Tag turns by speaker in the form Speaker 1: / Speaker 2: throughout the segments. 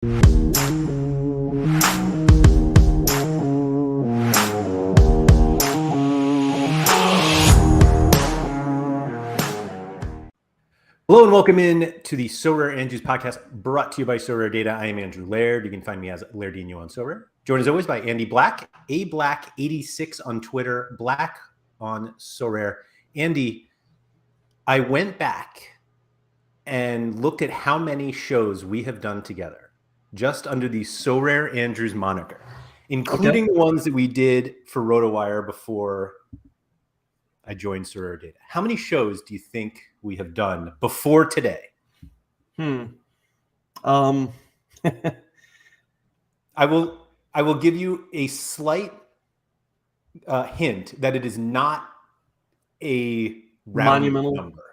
Speaker 1: Hello and welcome in to the SorareAndrews podcast brought to you by Sorare Data. I am Andrew Laird. You can find me as Lairdinho on Sorare. Joined as always by Andy Black, ablack86 on Twitter, Black on Sorare. Andy, I went back and looked at how many shows we have done together just under the SorareAndrews moniker, including the ones that we did for RotoWire before I joined Sorare Data. How many shows do you think we have done before today?
Speaker 2: I
Speaker 1: will give you a slight hint that it is not a
Speaker 2: monumental
Speaker 1: number.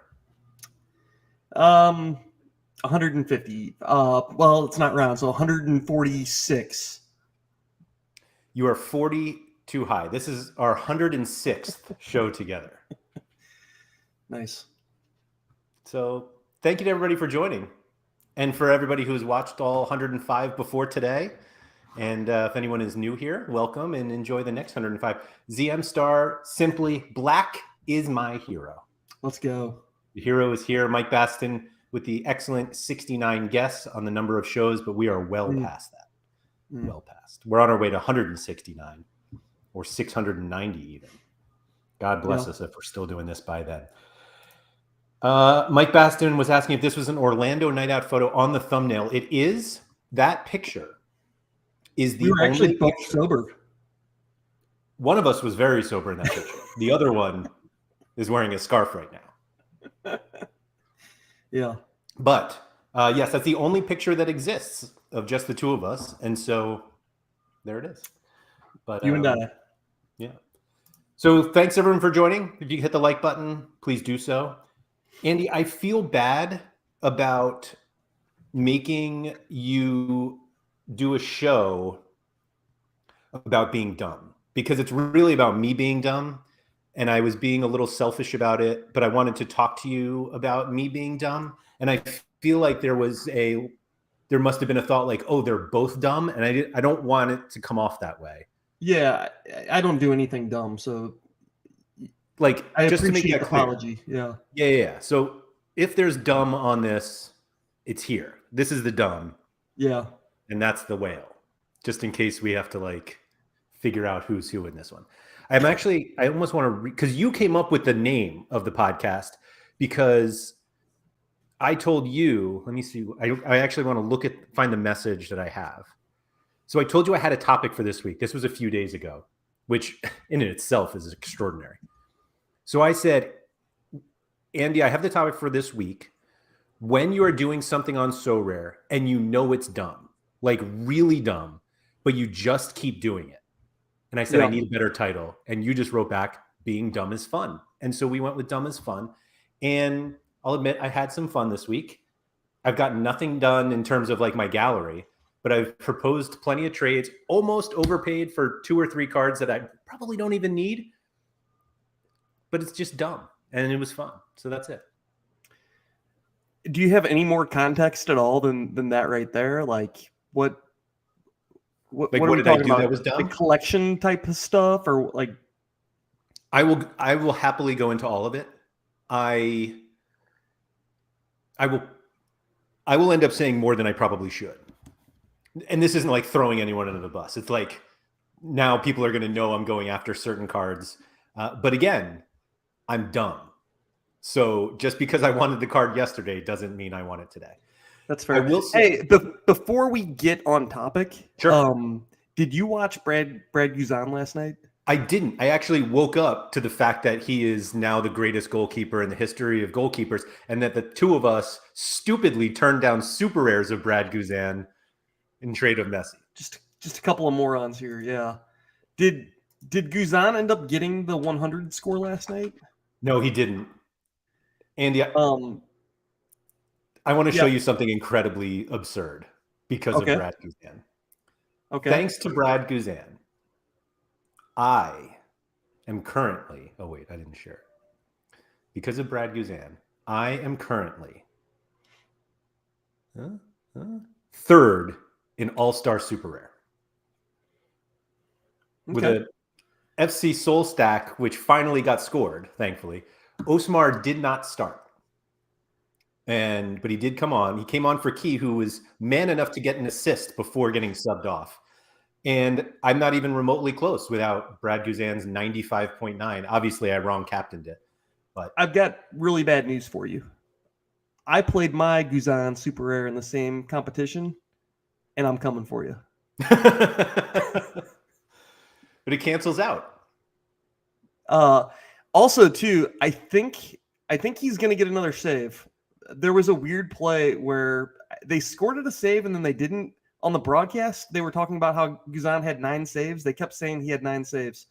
Speaker 2: 150. Well, it's not round, so 146.
Speaker 1: You are 40 too high. This is our 106th show together.
Speaker 2: Nice.
Speaker 1: So thank you to everybody for joining. And for everybody who has watched all 105 before today. And if anyone is new here, welcome and enjoy the next 105. ZM Star, simply Black is my hero.
Speaker 2: Let's go.
Speaker 1: The hero is here. Mike Baston with the excellent 69 guests on the number of shows, but we are well past that. Well past. We're on our way to 169 or 690 even. God bless us if we're still doing this by then. Mike Baston was asking if this was an Orlando night out photo on the thumbnail. It is. That picture is the
Speaker 2: only actually both sober.
Speaker 1: One of us was very sober in that picture. The other one is wearing a scarf right now.
Speaker 2: Yeah.
Speaker 1: But yes, that's the only picture that exists of just the two of us. And so there it is. But
Speaker 2: you and I.
Speaker 1: Yeah. So thanks everyone for joining. If you hit the like button, please do so. Andy, I feel bad about making you do a show about being dumb because it's really about me being dumb. And I was being a little selfish about it, but I wanted to talk to you about me being dumb. And I feel like there must have been a thought like, oh, they're both dumb. And I don't want it to come off that way.
Speaker 2: Yeah, I don't do anything dumb. So
Speaker 1: like,
Speaker 2: I
Speaker 1: just to make
Speaker 2: appreciate
Speaker 1: that
Speaker 2: the apology.
Speaker 1: Clear. Yeah. So if there's dumb on this, it's here. This is the dumb.
Speaker 2: Yeah.
Speaker 1: And that's the whale. Just in case we have to like figure out who's who in this one. I almost want to because you came up with the name of the podcast because I told you, let me see. I actually want to find the message that I have. So I told you I had a topic for this week. This was a few days ago, which in itself is extraordinary. So I said, Andy, I have the topic for this week. When you are doing something on Sorare and you know it's dumb, like really dumb, but you just keep doing it. And I said, I need a better title. And you just wrote back, being dumb is fun. And so we went with dumb is fun. And I'll admit I had some fun this week. I've got nothing done in terms of like my gallery, but I've proposed plenty of trades, almost overpaid for 2 or 3 cards that I probably don't even need. But it's just dumb. And it was fun. So that's it.
Speaker 2: Do you have any more context at all than that right there? Like what are we talking about?
Speaker 1: That was dumb?
Speaker 2: The collection type of stuff, or like?
Speaker 1: I will happily go into all of it. I will end up saying more than I probably should. And this isn't like throwing anyone under the bus. It's like now people are going to know I'm going after certain cards. But again, I'm dumb. So just because I wanted the card yesterday doesn't mean I want it today.
Speaker 2: That's fair. I will say, before we get on topic,
Speaker 1: sure.
Speaker 2: Did you watch Brad Guzan last night?
Speaker 1: I didn't. I actually woke up to the fact that he is now the greatest goalkeeper in the history of goalkeepers, and that the two of us stupidly turned down super rares of Brad Guzan in trade of Messi.
Speaker 2: Just a couple of morons here. Yeah. Did Guzan end up getting the 100 score last night?
Speaker 1: No, he didn't. Andy, I want to show you something incredibly absurd because of Brad Guzan.
Speaker 2: Okay.
Speaker 1: Thanks to Brad Guzan, I am currently, oh wait, I didn't share. Because of Brad Guzan, I am currently third in All-Star Super Rare. With
Speaker 2: Okay.
Speaker 1: a FC Soul stack, which finally got scored, thankfully. Osmar did not start. But he did come on. He came on for Key, who was man enough to get an assist before getting subbed off. And I'm not even remotely close without Brad Guzan's 95.9. Obviously, I wrong captained it. But
Speaker 2: I've got really bad news for you. I played my Guzan Super Rare in the same competition, and I'm coming for you.
Speaker 1: But it cancels out.
Speaker 2: Also, too, I think he's going to get another save. There was a weird play where they scored at a save and then they didn't. On the broadcast, they were talking about how Guzan had 9 saves. They kept saying he had 9 saves,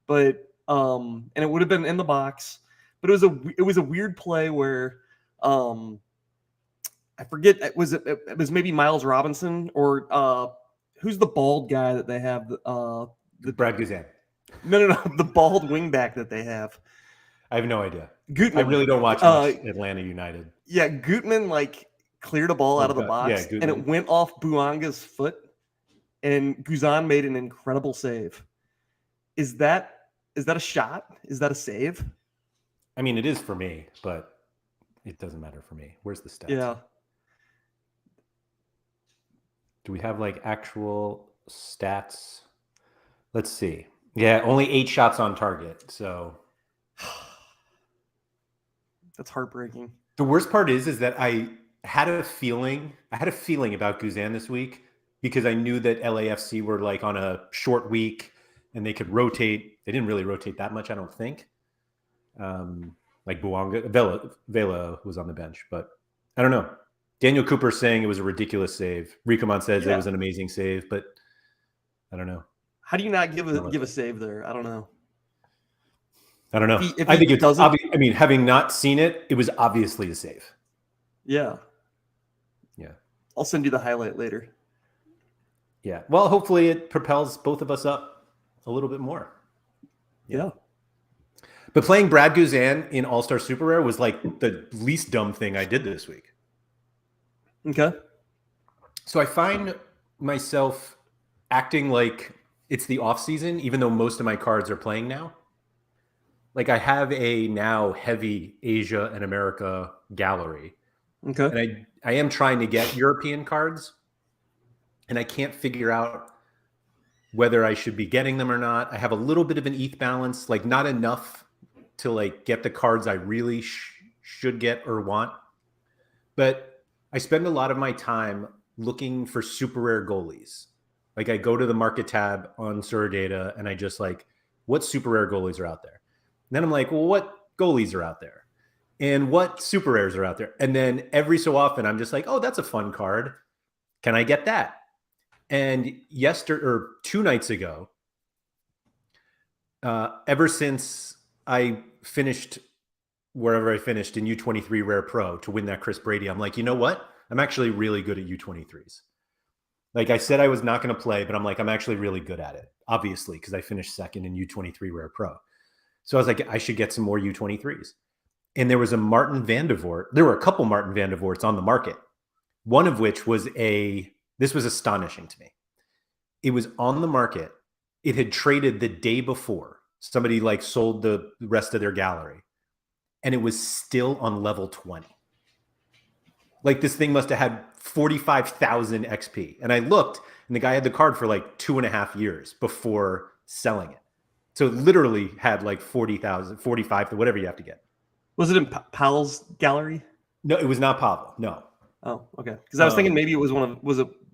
Speaker 2: but and it would have been in the box. But it was a weird play where I forget it was maybe Miles Robinson or who's the bald guy that they have
Speaker 1: The Brad Guzan.
Speaker 2: No, the bald wingback that they have.
Speaker 1: I have no idea.
Speaker 2: Gutman.
Speaker 1: I really don't watch much Atlanta United.
Speaker 2: Yeah, Gutman cleared a ball out of the box, and it went off Buanga's foot, and Guzan made an incredible save. Is that a shot? Is that a save?
Speaker 1: I mean, it is for me, but it doesn't matter for me. Where's the stats?
Speaker 2: Yeah.
Speaker 1: Do we have like actual stats? Let's see. Yeah, only 8 shots on target. So
Speaker 2: that's heartbreaking.
Speaker 1: The worst part is that I had a feeling about Guzan this week because I knew that LAFC were like on a short week and they could rotate. They didn't really rotate that much, I don't think. Like Vela was on the bench, but I don't know. Daniel Cooper saying it was a ridiculous save. Rikoman says it was an amazing save, but I don't know.
Speaker 2: How do you not give a save there? I don't know.
Speaker 1: I don't know. I think it's obvious. I mean, having not seen it, it was obviously a save.
Speaker 2: Yeah.
Speaker 1: Yeah.
Speaker 2: I'll send you the highlight later.
Speaker 1: Yeah. Well, hopefully it propels both of us up a little bit more.
Speaker 2: Yeah.
Speaker 1: But playing Brad Guzan in All-Star Super Rare was like the least dumb thing I did this week.
Speaker 2: Okay.
Speaker 1: So I find myself acting like it's the off season, even though most of my cards are playing now. Like I have a now heavy Asia and America gallery.
Speaker 2: Okay.
Speaker 1: And I am trying to get European cards. And I can't figure out whether I should be getting them or not. I have a little bit of an ETH balance, like not enough to like get the cards I really should get or want. But I spend a lot of my time looking for super rare goalies. Like I go to the market tab on Sorare and I just like, what super rare goalies are out there? And then I'm like, well, what goalies are out there? And what super rares are out there? And then every so often I'm just like, oh, that's a fun card. Can I get that? And 2 nights ago, ever since I finished wherever I finished in U23 Rare Pro to win that Chris Brady, I'm like, you know what? I'm actually really good at U23s. Like I said, I was not going to play, but I'm like, I'm actually really good at it, obviously, because I finished second in U23 Rare Pro. So I was like, I should get some more U23s. And there was a Martin Vandevort. There were a couple Martin Vandevorts on the market. One of which was this was astonishing to me. It was on the market. It had traded the day before. Somebody like sold the rest of their gallery. And it was still on level 20. Like this thing must have had 45,000 XP. And I looked and the guy had the card for like 2.5 years before selling it. So it literally had like 40,000, 45, whatever you have to get.
Speaker 2: Was it in Powell's gallery?
Speaker 1: No, it was not Pavel. No.
Speaker 2: Oh, okay. Because I was thinking maybe it was one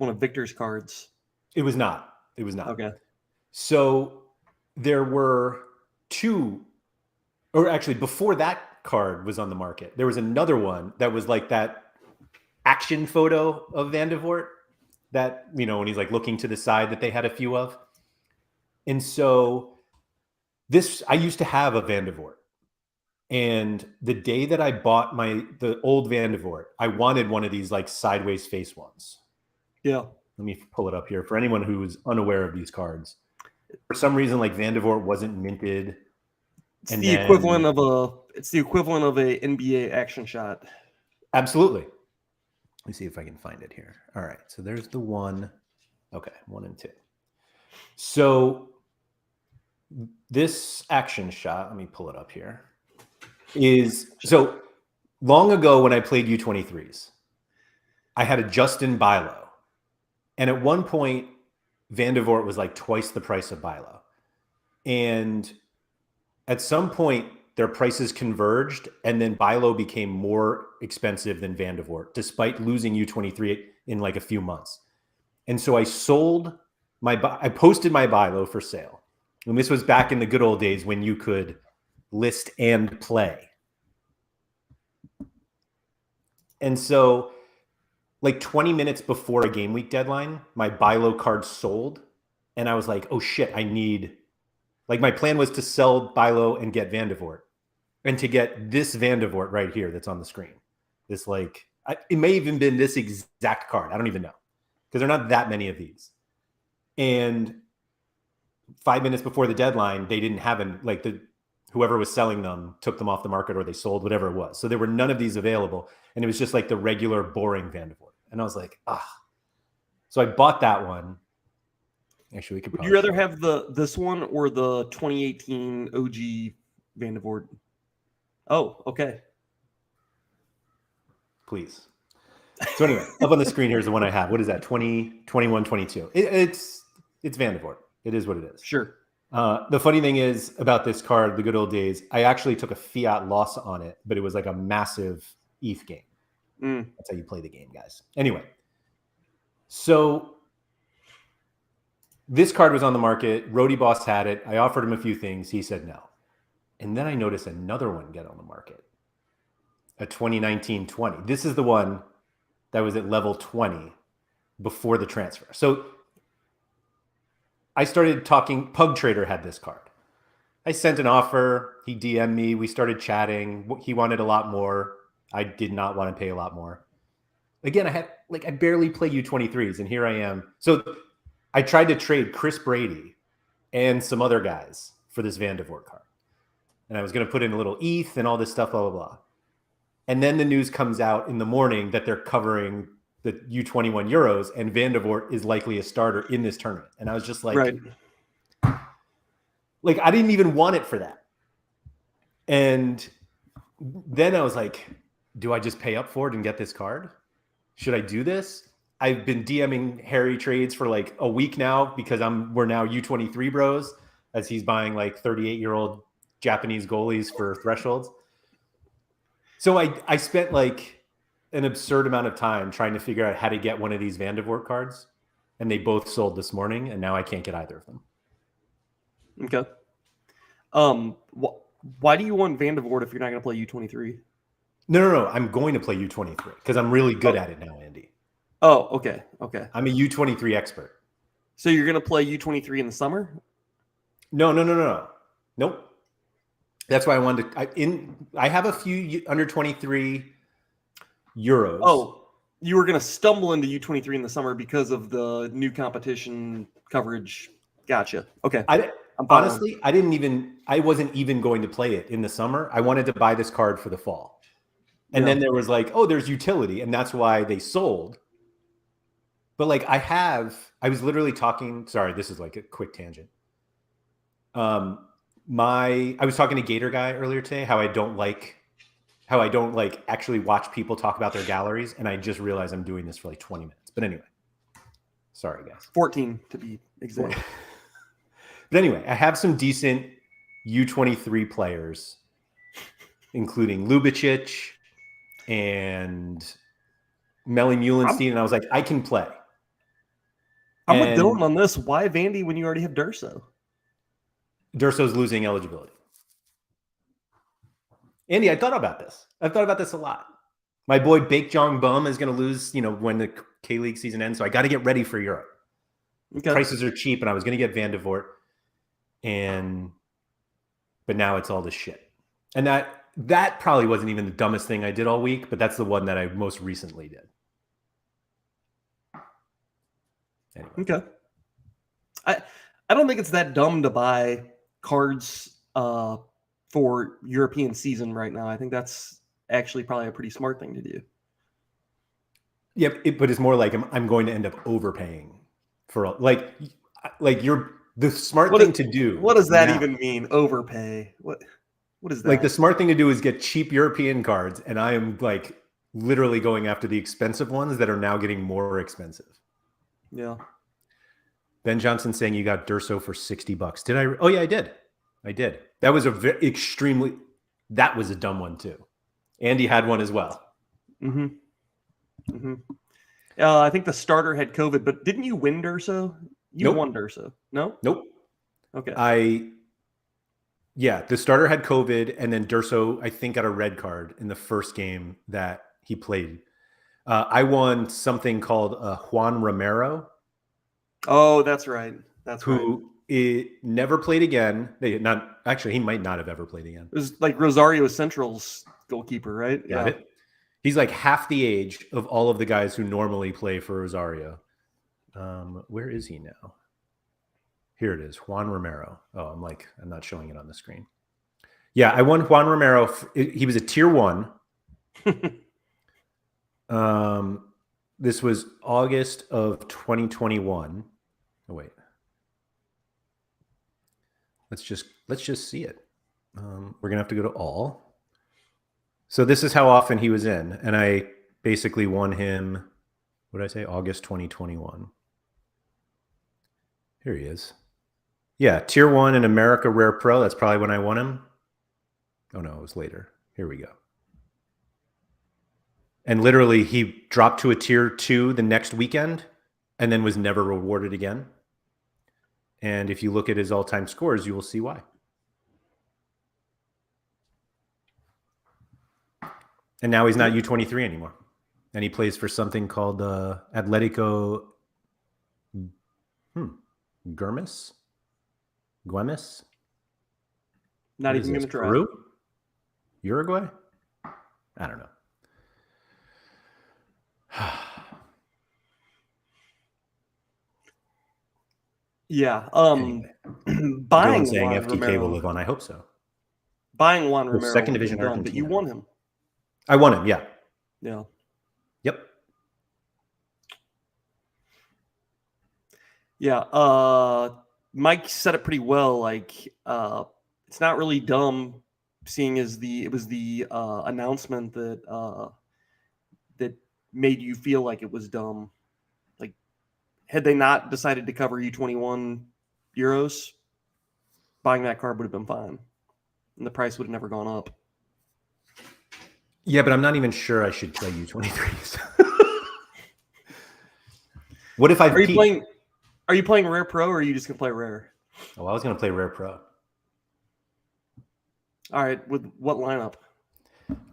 Speaker 2: of Victor's cards.
Speaker 1: It was not. It was not.
Speaker 2: Okay.
Speaker 1: So there were 2, or actually before that card was on the market, there was another one that was like that action photo of Vandevort that, you know, when he's like looking to the side that they had a few of. And so I used to have a Vandevort. And the day that I bought the old Vandevort, I wanted one of these like sideways face ones.
Speaker 2: Yeah.
Speaker 1: Let me pull it up here for anyone who's unaware of these cards. For some reason, like Vandevort wasn't minted.
Speaker 2: It's the equivalent of a NBA action shot.
Speaker 1: Absolutely. Let me see if I can find it here. All right. So there's the one. Okay, 1 and 2. So this action shot, let me pull it up here, is so long ago when I played U23s, I had a Justin Bilo. And at one point, Van de Voort was like twice the price of Bilo. And at some point, their prices converged, and then Bilo became more expensive than Van de Voort, despite losing U23 in like a few months. And so I posted my Bilo for sale. And this was back in the good old days when you could list and play. And so like 20 minutes before a game week deadline, my Bilo card sold. And I was like, oh shit, my plan was to sell Bilo and get Van de Voort. And to get this Van de Voort right here that's on the screen. This it may even been this exact card. I don't even know. Because there are not that many of these. And 5 minutes before the deadline, they didn't have whoever was selling them took them off the market, or they sold, whatever it was. So there were none of these available. And it was just like the regular boring Van de Voort. And I was like, So I bought that one. Actually, we could
Speaker 2: Would you rather have this one or the 2018 OG Van de Voort? Oh, okay.
Speaker 1: Please. So anyway, up on the screen here is the one I have. What is that? 20, 21, 22. It's Van de Voort. It is what it is.
Speaker 2: Sure.
Speaker 1: The funny thing is about this card, the good old days, I actually took a fiat loss on it, but it was like a massive ETH game. That's how you play the game, guys. Anyway, so this card was on the market. Roadie Boss had it. I offered him a few things. He said no. And then I noticed another one get on the market, a 2019-20. This is the one that was at level 20 before the transfer. So I started talking. Pug Trader had this card. I sent an offer. He DM'd me. We started chatting. He wanted a lot more. I did not want to pay a lot more. Again, I barely play U23s, and here I am. So I tried to trade Chris Brady and some other guys for this Van de Voort card. And I was going to put in a little ETH and all this stuff, blah, blah, blah. And then the news comes out in the morning that they're covering the U21 Euros, and Van de Voort is likely a starter in this tournament. And I was just like,
Speaker 2: right.
Speaker 1: I didn't even want it for that. And then I was like, do I just pay up for it and get this card? Should I do this? I've been DMing Harry trades for like a week now because we're now U23 bros, as he's buying like 38-year-old Japanese goalies for thresholds. So I spent like an absurd amount of time trying to figure out how to get one of these Van de Voort cards, and they both sold this morning, and now I can't get either of them.
Speaker 2: Okay. Why do you want Van de Voort if you're not going to play U23?
Speaker 1: No. I'm going to play U23 because I'm really good at it now, Andy.
Speaker 2: Oh, okay.
Speaker 1: I'm a U23 expert.
Speaker 2: So you're going to play U23 in the summer?
Speaker 1: No. Nope. That's why I wanted to. I have a few under 23 Euros.
Speaker 2: Oh, you were going to stumble into U23 in the summer because of the new competition coverage. Gotcha. Okay.
Speaker 1: Honestly, I wasn't even going to play it in the summer. I wanted to buy this card for the fall. And then there was like, oh, there's utility. And that's why they sold. But like I was literally talking, sorry, this is like a quick tangent. I was talking to Gator Guy earlier today, how I don't like actually watch people talk about their galleries. And I just realized I'm doing this for like 20 minutes. But anyway, sorry guys.
Speaker 2: 14 to be exact.
Speaker 1: But anyway, I have some decent U23 players, including Lubicic and Melly Muhlenstein. And I was like, I can play.
Speaker 2: I'm with Dylan on this. Why Vandy when you already have Durso?
Speaker 1: Durso's losing eligibility. Andy, I thought about this. I've thought about this a lot. My boy Bake Jong Bum is going to lose, when the K-League season ends. So I got to get ready for Europe. Okay. Prices are cheap, and I was going to get Van de Voort. But now it's all this shit. And that probably wasn't even the dumbest thing I did all week, but that's the one that I most recently did. Anyway.
Speaker 2: Okay. I don't think it's that dumb to buy cards for European season right now. I think that's actually probably a pretty smart thing to do.
Speaker 1: Yeah, but it's more like I'm going to end up overpaying for you're the smart thing to do.
Speaker 2: What does that
Speaker 1: now,
Speaker 2: even mean? Overpay? What is that?
Speaker 1: Like the smart thing to do is get cheap European cards, and I am like literally going after the expensive ones that are now getting more expensive.
Speaker 2: Yeah.
Speaker 1: Ben Johnson saying you got Durso for $60. Did I? Oh yeah, I did. I did. That was that was a dumb one too. Andy had one as well.
Speaker 2: Mm-hmm. Mm-hmm. I think the starter had COVID, but didn't you win Durso? You won Durso. No?
Speaker 1: Nope.
Speaker 2: Okay.
Speaker 1: The starter had COVID, and then Durso, I think, got a red card in the first game that he played. I won something called Juan Romero.
Speaker 2: Oh, that's right.
Speaker 1: It never played again. He might not have ever played again.
Speaker 2: It was like Rosario Central's goalkeeper, right?
Speaker 1: Got it. He's like half the age of all of the guys who normally play for Rosario. Where is he now? Here it is, Juan Romero. Oh, I'm not showing it on the screen. Yeah, I won Juan Romero. He was a tier 1. This was August of 2021. Oh wait. Let's just see it. We're gonna have to go to all. So this is how often he was in, and I basically won him. What did I say? August 2021. Here he is. Yeah, tier 1 in America Rare Pro. That's probably when I won him. Oh no, it was later. Here we go. And literally, he dropped to a tier 2 the next weekend, and then was never rewarded again. And if you look at his all-time scores, you will see why. And now he's not U23 anymore. And he plays for something called Atletico Güemes?
Speaker 2: Not even going to try.
Speaker 1: Peru? Uruguay? I don't know.
Speaker 2: Yeah.
Speaker 1: Anyway.
Speaker 2: Buying
Speaker 1: saying
Speaker 2: Juan
Speaker 1: FTK
Speaker 2: Romero,
Speaker 1: will live on. I hope so.
Speaker 2: Buying Juan Romero,
Speaker 1: second division
Speaker 2: done,
Speaker 1: Argentina.
Speaker 2: but you won him.
Speaker 1: I won him. Yeah.
Speaker 2: Yeah.
Speaker 1: Yep.
Speaker 2: Yeah. Mike said it pretty well. Like, it's not really dumb, seeing as it was the announcement that that made you feel like it was dumb. Like, had they not decided to cover U21 Euros, buying that card would have been fine, and the price would have never gone up.
Speaker 1: Yeah, but I'm not even sure I should play U23s. What if
Speaker 2: Are you playing Rare Pro, or are you just gonna play Rare?
Speaker 1: Oh, I was gonna play Rare Pro.
Speaker 2: All right, with what lineup?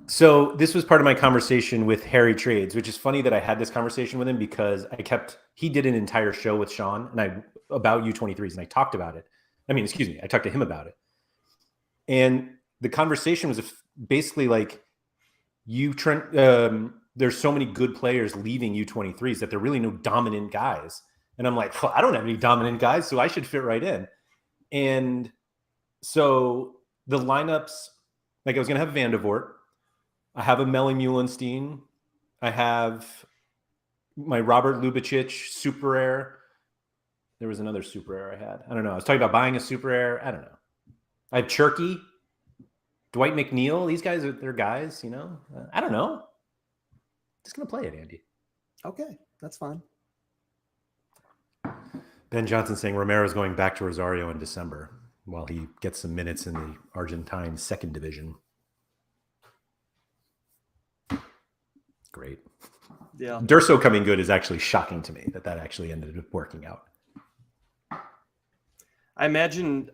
Speaker 1: So this was part of my conversation with Harry Trades, which is funny that I had this conversation with him because he did an entire show with Sean about U23s, and I talked about it. I talked to him about it. And the conversation was basically like, there's so many good players leaving U23s that there are really no dominant guys. And I'm like, well, I don't have any dominant guys, so I should fit right in. And so the lineups, like I was going to have Van de Voort. I have a Melly Muhlenstein. I have my Robert Lubicic Super Rare. There was another Super Rare I had. I don't know. I was talking about buying a Super Rare. I don't know. I have Cherky, Dwight McNeil. These guys they're guys, you know. I don't know. Just going to play it, Andy.
Speaker 2: Okay, that's fine.
Speaker 1: Ben Johnson saying Romero's going back to Rosario in December while he gets some minutes in the Argentine second division. Great.
Speaker 2: Yeah.
Speaker 1: Durso coming good is actually shocking to me that actually ended up working out.
Speaker 2: I imagine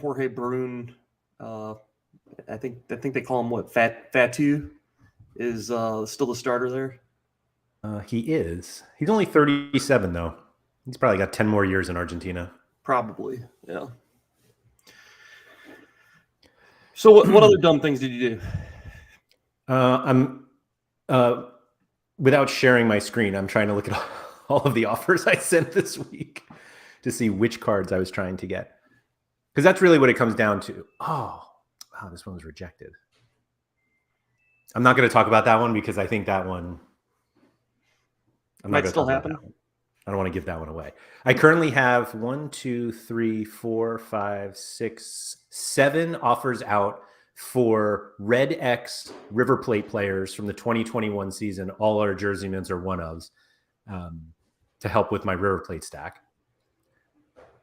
Speaker 2: Jorge Brun. I think they call him what, Fatu, is still the starter there.
Speaker 1: He is. He's only 37 though. He's probably got 10 more years in Argentina.
Speaker 2: Probably, yeah. So what other dumb things did you do?
Speaker 1: I'm without sharing my screen, I'm trying to look at all of the offers I sent this week to see which cards I was trying to get. Because that's really what it comes down to. Oh, wow, this one was rejected. I'm not going to talk about that one because I think that one
Speaker 2: might still happen.
Speaker 1: I don't want to give that one away. I currently have 1, 2, 3, 4, 5, 6, 7 offers out for Red X River Plate players from the 2021 season. All our jerseymans are one ofs to help with my River Plate stack.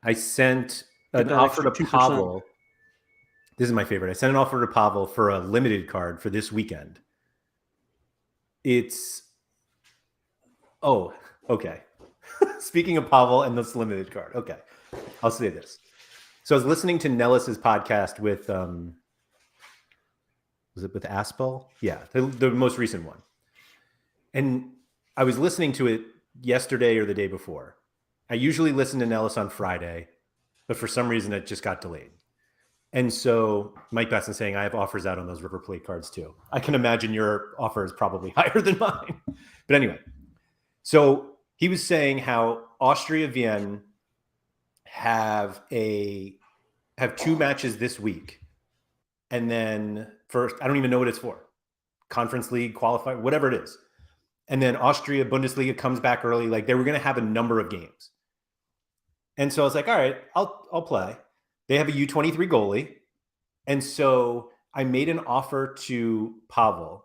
Speaker 1: I sent an offer to
Speaker 2: 2%.
Speaker 1: Pavel. This is my favorite. I sent an offer to Pavel for a limited card for this weekend. It's okay. Speaking of Pavel and this limited card, okay, I'll say this. So I was listening to Nellis's podcast with, was it with Aspel? Yeah, the most recent one. And I was listening to it yesterday or the day before. I usually listen to Nellis on Friday, but for some reason it just got delayed. And so Mike Besson saying, I have offers out on those River Plate cards too. I can imagine your offer is probably higher than mine. But anyway, so he was saying how Austria Vienna have 2 matches this week. And then first, I don't even know what it's for. Conference League, qualifier, whatever it is. And then Austria Bundesliga comes back early. Like they were going to have a number of games. And so I was like, all right, I'll play. They have a U23 goalie. And so I made an offer to Pavel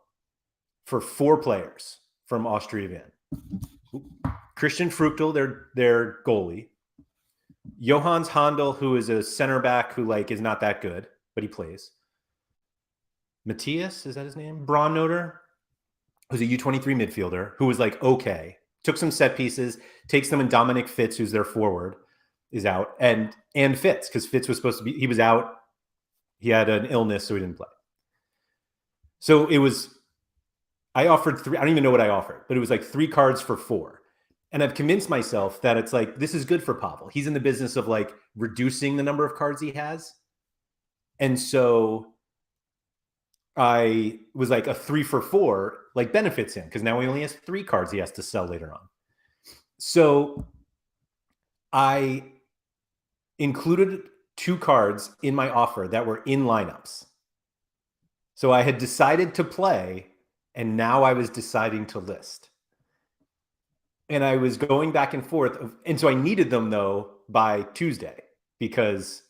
Speaker 1: for 4 players from Austria Vienna. Christian Fruchtel, their goalie. Johannes Handel, who is a center back who like is not that good, but he plays. Matthias, is that his name? Braunnoter, who's a U23 midfielder, who was like, okay. Took some set pieces, takes them, and Dominic Fitz, who's their forward, is out. And Fitz, because Fitz was supposed to be, he was out. He had an illness, so he didn't play. So I offered 3, I don't even know what I offered, but it was like 3 cards for 4. And I've convinced myself that it's like, this is good for Pavel. He's in the business of like reducing the number of cards he has. And so I was like, a 3 for 4 like benefits him because now he only has 3 cards he has to sell later on. So I included 2 cards in my offer that were in lineups. So I had decided to play, and now I was deciding to list. And I was going back and forth. And so I needed them, though, by Tuesday because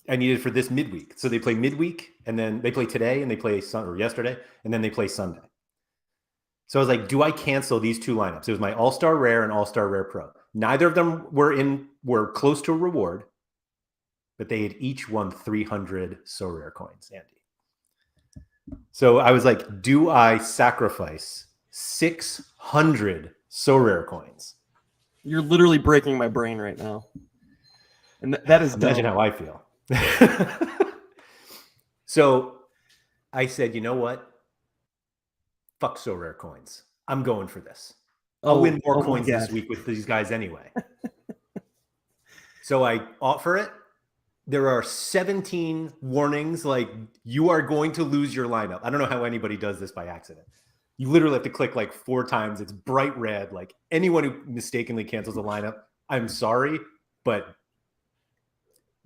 Speaker 1: I needed for this midweek. So they play midweek, and then they play today, and they play yesterday, and then they play Sunday. So I was like, do I cancel these 2 lineups? It was my All-Star Rare and All-Star Rare Pro. Neither of them were close to a reward, but they had each won 300 Sorare coins, Andy. So I was like, do I sacrifice 600 Sorare coins?
Speaker 2: You're literally breaking my brain right now. And that is
Speaker 1: Imagine
Speaker 2: dumb.
Speaker 1: how I feel. So I said, you know what? Fuck Sorare coins. I'm going for this. I'll win more coins this week with these guys anyway. So I offer it. There are 17 warnings like you are going to lose your lineup. I don't know how anybody does this by accident. You literally have to click like 4 times. It's bright red. Like anyone who mistakenly cancels a lineup, I'm sorry, but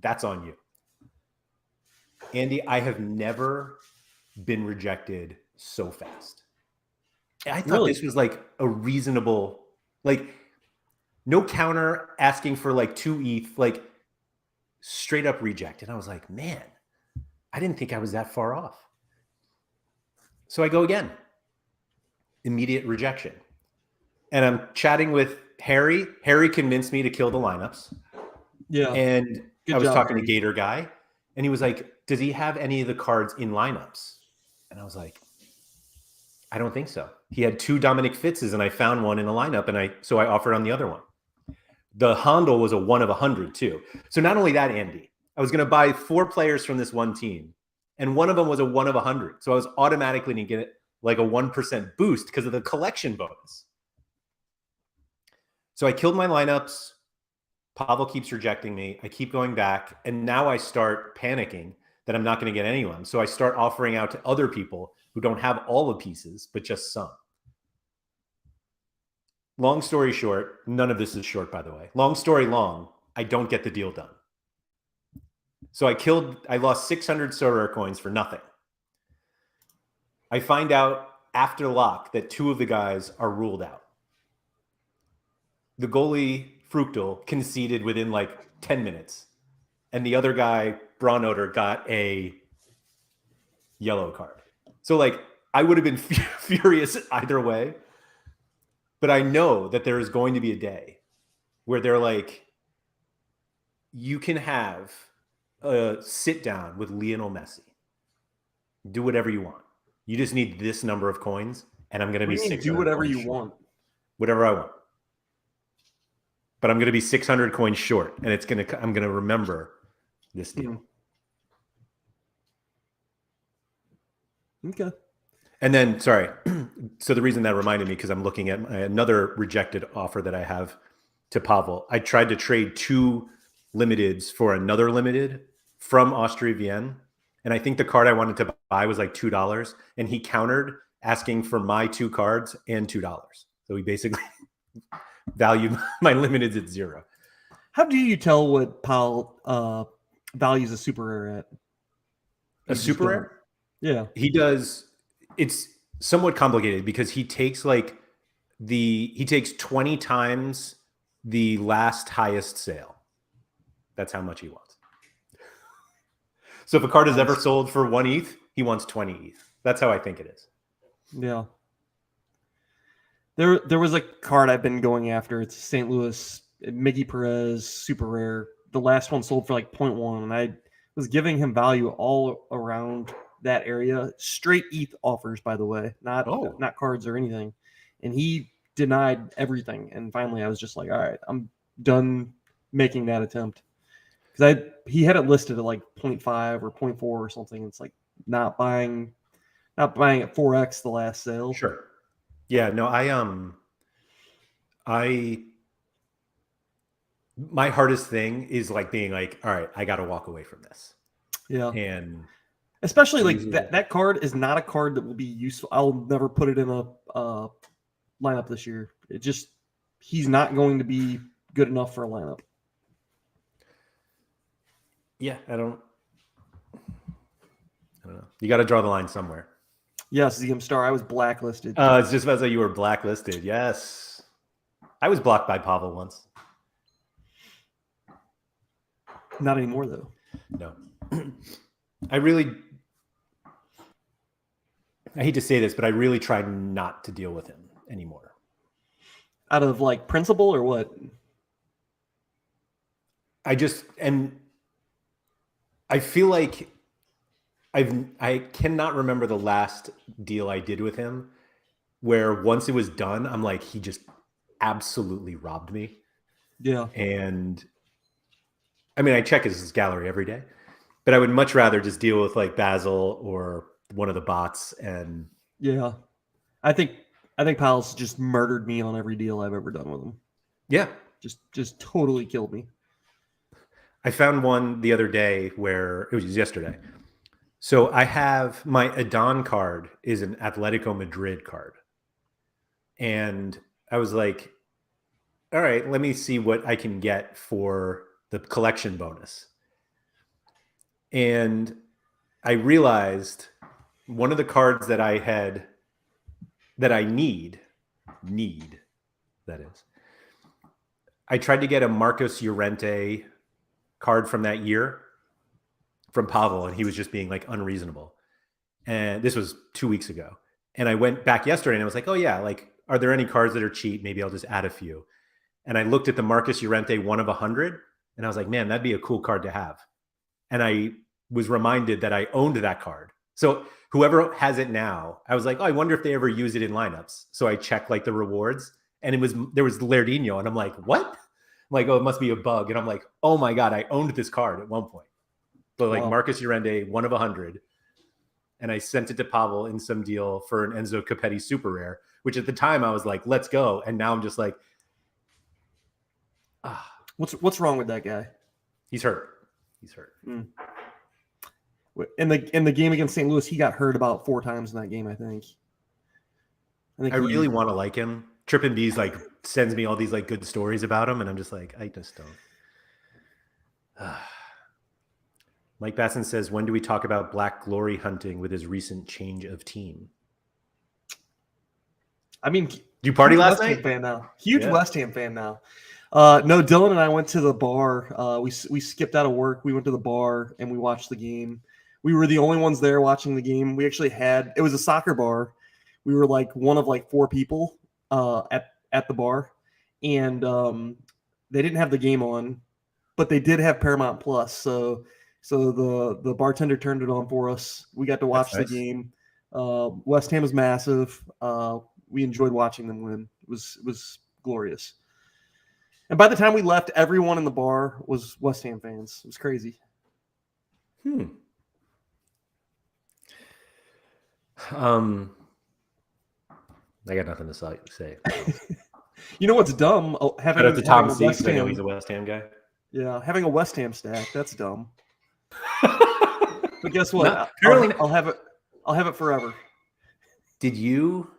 Speaker 1: that's on you. Andy, I have never been rejected so fast. I thought this was like a reasonable, like no counter asking for like 2 ETH, like straight up reject. And I was like, man, I didn't think I was that far off. So I go again. Immediate rejection. And I'm chatting with Harry. Harry convinced me to kill the lineups.
Speaker 2: Yeah.
Speaker 1: And I was talking to Gator Guy, and he was like, does he have any of the cards in lineups? And I was like, I don't think so. He had 2 Dominic Fitzes, and I found one in a lineup, and so I offered on the other one. The Handel was a 1 of 100 too. So not only that, Andy, I was going to buy 4 players from this one team, and one of them was a 1 of 100. So I was automatically going to get like a 1% boost because of the collection bonus. So I killed my lineups. Pavel keeps rejecting me. I keep going back, and now I start panicking that I'm not going to get anyone. So I start offering out to other people who don't have all the pieces, but just some. Long story short, none of this is short, by the way. Long story long, I don't get the deal done. So I lost 600 Sorare coins for nothing. I find out after lock that 2 of the guys are ruled out. the goalie Fruchtel conceded within like 10 minutes. And the other guy, Braunohter, got a yellow card. So like I would have been furious either way. But I know that there is going to be a day where they're like, you can have a sit down with Lionel Messi. Do whatever you want. You just need this number of coins, and I'm going to be 600.
Speaker 2: Do whatever you want.
Speaker 1: Whatever I want. But I'm going to be 600 coins short, and I'm going to remember this deal.
Speaker 2: Okay.
Speaker 1: And then, sorry. So the reason that reminded me, because I'm looking at another rejected offer that I have to Pavel. I tried to trade 2 limiteds for another limited from Austria Vienna. And I think the card I wanted to buy was like $2. And he countered asking for my 2 cards and $2. So he basically valued my limiteds at 0.
Speaker 2: How do you tell what Powell values a super rare at?
Speaker 1: A super rare?
Speaker 2: Yeah.
Speaker 1: He does. It's somewhat complicated because he takes 20 times the last highest sale. That's how much he wants. So if a card is ever sold for 1 ETH, he wants 20 ETH. That's how I think it is.
Speaker 2: Yeah. There was a card I've been going after. It's St. Louis Miggy Perez super rare. The last one sold for like 0.1, and I was giving him value all around that area. Straight ETH offers, by the way, not cards or anything. And he denied everything. And finally, I was just like, all right, I'm done making that attempt. Because he had it listed at like 0.5 or 0.4 or something. It's like not buying at 4x the last sale.
Speaker 1: Sure. Yeah. No, my hardest thing is like being like, all right, I got to walk away from this.
Speaker 2: Yeah.
Speaker 1: And
Speaker 2: especially like that card is not a card that will be useful. I'll never put it in a lineup this year. He's not going to be good enough for a lineup.
Speaker 1: Yeah, I don't know. You got to draw the line somewhere.
Speaker 2: Yes, ZM Star. I was blacklisted.
Speaker 1: It's just about to say you were blacklisted. Yes. I was blocked by Pavel once.
Speaker 2: Not anymore, though.
Speaker 1: No. I hate to say this, but I really try not to deal with him anymore.
Speaker 2: Out of like principle or what?
Speaker 1: I feel like I cannot remember the last deal I did with him where once it was done, I'm like, he just absolutely robbed me.
Speaker 2: Yeah.
Speaker 1: And I mean, I check his gallery every day, but I would much rather just deal with like Basil or one of the bots. And
Speaker 2: yeah, I think Powell's just murdered me on every deal I've ever done with him.
Speaker 1: Yeah.
Speaker 2: Just totally killed me.
Speaker 1: I found one the other day where it was yesterday. So I have my Adon card is an Atletico Madrid card. And I was like, all right, let me see what I can get for the collection bonus. And I realized one of the cards that I need, that is, I tried to get a Marcos Llorente card from that year from Pavel, and he was just being like unreasonable. And this was 2 weeks ago. And I went back yesterday and I was like, oh yeah, like, are there any cards that are cheap? Maybe I'll just add a few. And I looked at the Marcus Llorente 1 of 100 and I was like, man, that'd be a cool card to have. And I was reminded that I owned that card. So whoever has it now, I was like, oh, I wonder if they ever use it in lineups. So I checked like the rewards and there was Lairdinho and I'm like, what? I'm like, oh, it must be a bug. And I'm like, oh my God, I owned this card at one point. So like Marcus Llorente, 1 of 100. And I sent it to Pavel in some deal for an Enzo Capetti super rare, which at the time I was like, let's go. And now I'm just like,
Speaker 2: what's wrong with that guy?
Speaker 1: He's hurt.
Speaker 2: In the game against St. Louis, he got hurt about 4 times in that game, I think.
Speaker 1: I really want to like him. Trippin' Bees like sends me all these like good stories about him, and I'm just like, I just don't. Mike Basson says, when do we talk about Black glory hunting with his recent change of team?
Speaker 2: I mean,
Speaker 1: Did you party
Speaker 2: huge
Speaker 1: last
Speaker 2: West Ham
Speaker 1: night?
Speaker 2: fan now. Huge
Speaker 1: Yeah.
Speaker 2: West Ham fan now. No, Dylan and I went to the bar. We skipped out of work. We went to the bar and we watched the game. We were the only ones there watching the game. We actually had it was a soccer bar. We were like one of like 4 people at the bar, and they didn't have the game on, but they did have Paramount Plus. So the bartender turned it on for us. We got to watch
Speaker 1: That's
Speaker 2: the
Speaker 1: nice.
Speaker 2: game. West Ham is massive. We enjoyed watching them win. It was glorious. And by the time we left, everyone in the bar was West Ham fans. It was crazy.
Speaker 1: I got nothing to say.
Speaker 2: You know what's dumb?
Speaker 1: Shout out to Tom C.
Speaker 2: West
Speaker 1: because I know
Speaker 2: Ham.
Speaker 1: he's a West Ham guy.
Speaker 2: Yeah, having a West Ham stack. That's dumb. But guess what?
Speaker 1: No, apparently,
Speaker 2: I'll have it. I'll have it forever.
Speaker 1: did you?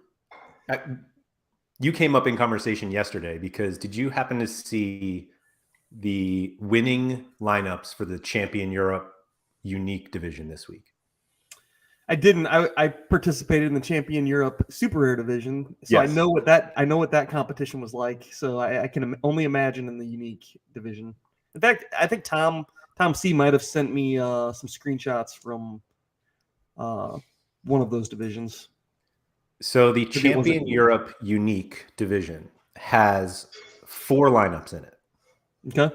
Speaker 1: You came up in conversation yesterday because did you happen to see the winning lineups for the Champion Europe Unique division this week?
Speaker 2: I didn't. I participated in the Champion Europe Super Rare division, so
Speaker 1: Yes.
Speaker 2: I know what that competition was like. So I can only imagine in the Unique division. In fact, I think Tom C might have sent me some screenshots from one of those divisions.
Speaker 1: So the Champion Europe Unique division has 4 lineups in it.
Speaker 2: Okay.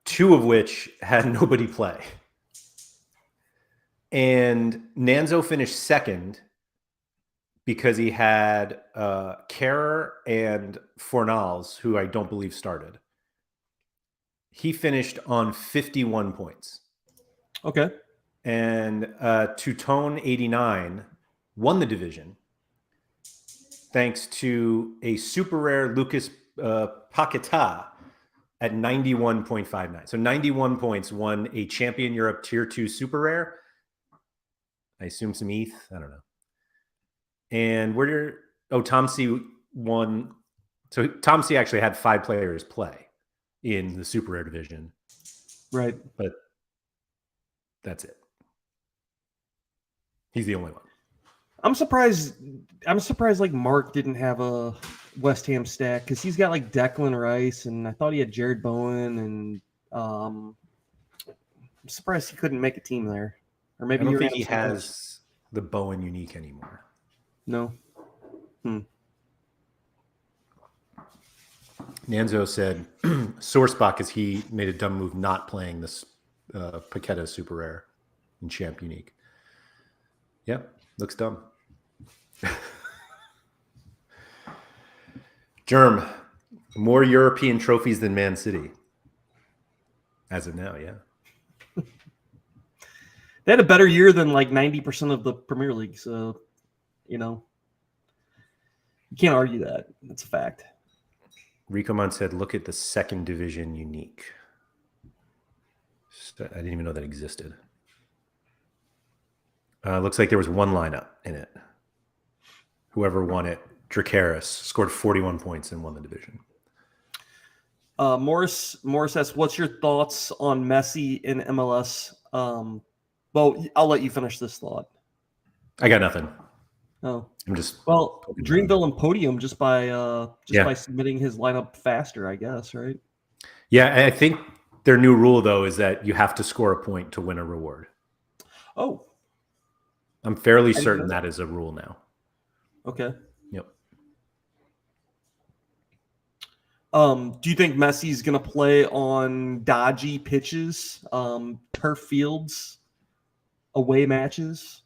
Speaker 1: 2 of which had nobody play. And Nanzo finished second because he had Kerr and Fornals, who I don't believe started. He finished on 51 points.
Speaker 2: Okay.
Speaker 1: And Teutone 89 won the division thanks to a super rare Lucas Paquetá at 91.59. So 91 points won a Champion Europe Tier 2 super rare. I assume some ETH. I don't know. And Tom C won. So Tom C actually had 5 players play in the super rare division.
Speaker 2: Right.
Speaker 1: But that's it. He's the only one.
Speaker 2: I'm surprised like Mark didn't have a West Ham stack because he's got like Declan Rice and I thought he had Jared Bowen and I'm surprised he couldn't make a team there. Or maybe
Speaker 1: I don't think he has the Bowen Unique anymore.
Speaker 2: No.
Speaker 1: Nanzo said sore spot because he made a dumb move not playing this Paqueta Super Rare in Champ Unique. Yep, looks dumb. Germ, more European trophies than Man City. As of now, yeah.
Speaker 2: They had a better year than like 90% of the Premier League, so you can't argue that. That's a fact.
Speaker 1: Rico Mon said, look at the 2nd division Unique. I didn't even know that existed. Looks like there was 1 lineup in it. Whoever won it, Dracaris, scored 41 points and won the division.
Speaker 2: Morris asks, what's your thoughts on Messi in MLS? Well, I'll let you finish this thought.
Speaker 1: I got nothing.
Speaker 2: Oh,
Speaker 1: I'm just
Speaker 2: Dreamville and Podium just by submitting his lineup faster, I guess, right?
Speaker 1: Yeah, I think their new rule though is that you have to score a point to win a reward.
Speaker 2: Oh,
Speaker 1: I'm fairly certain that is a rule now.
Speaker 2: Okay.
Speaker 1: Yep.
Speaker 2: Do you think Messi's going to play on dodgy pitches, turf fields, away matches?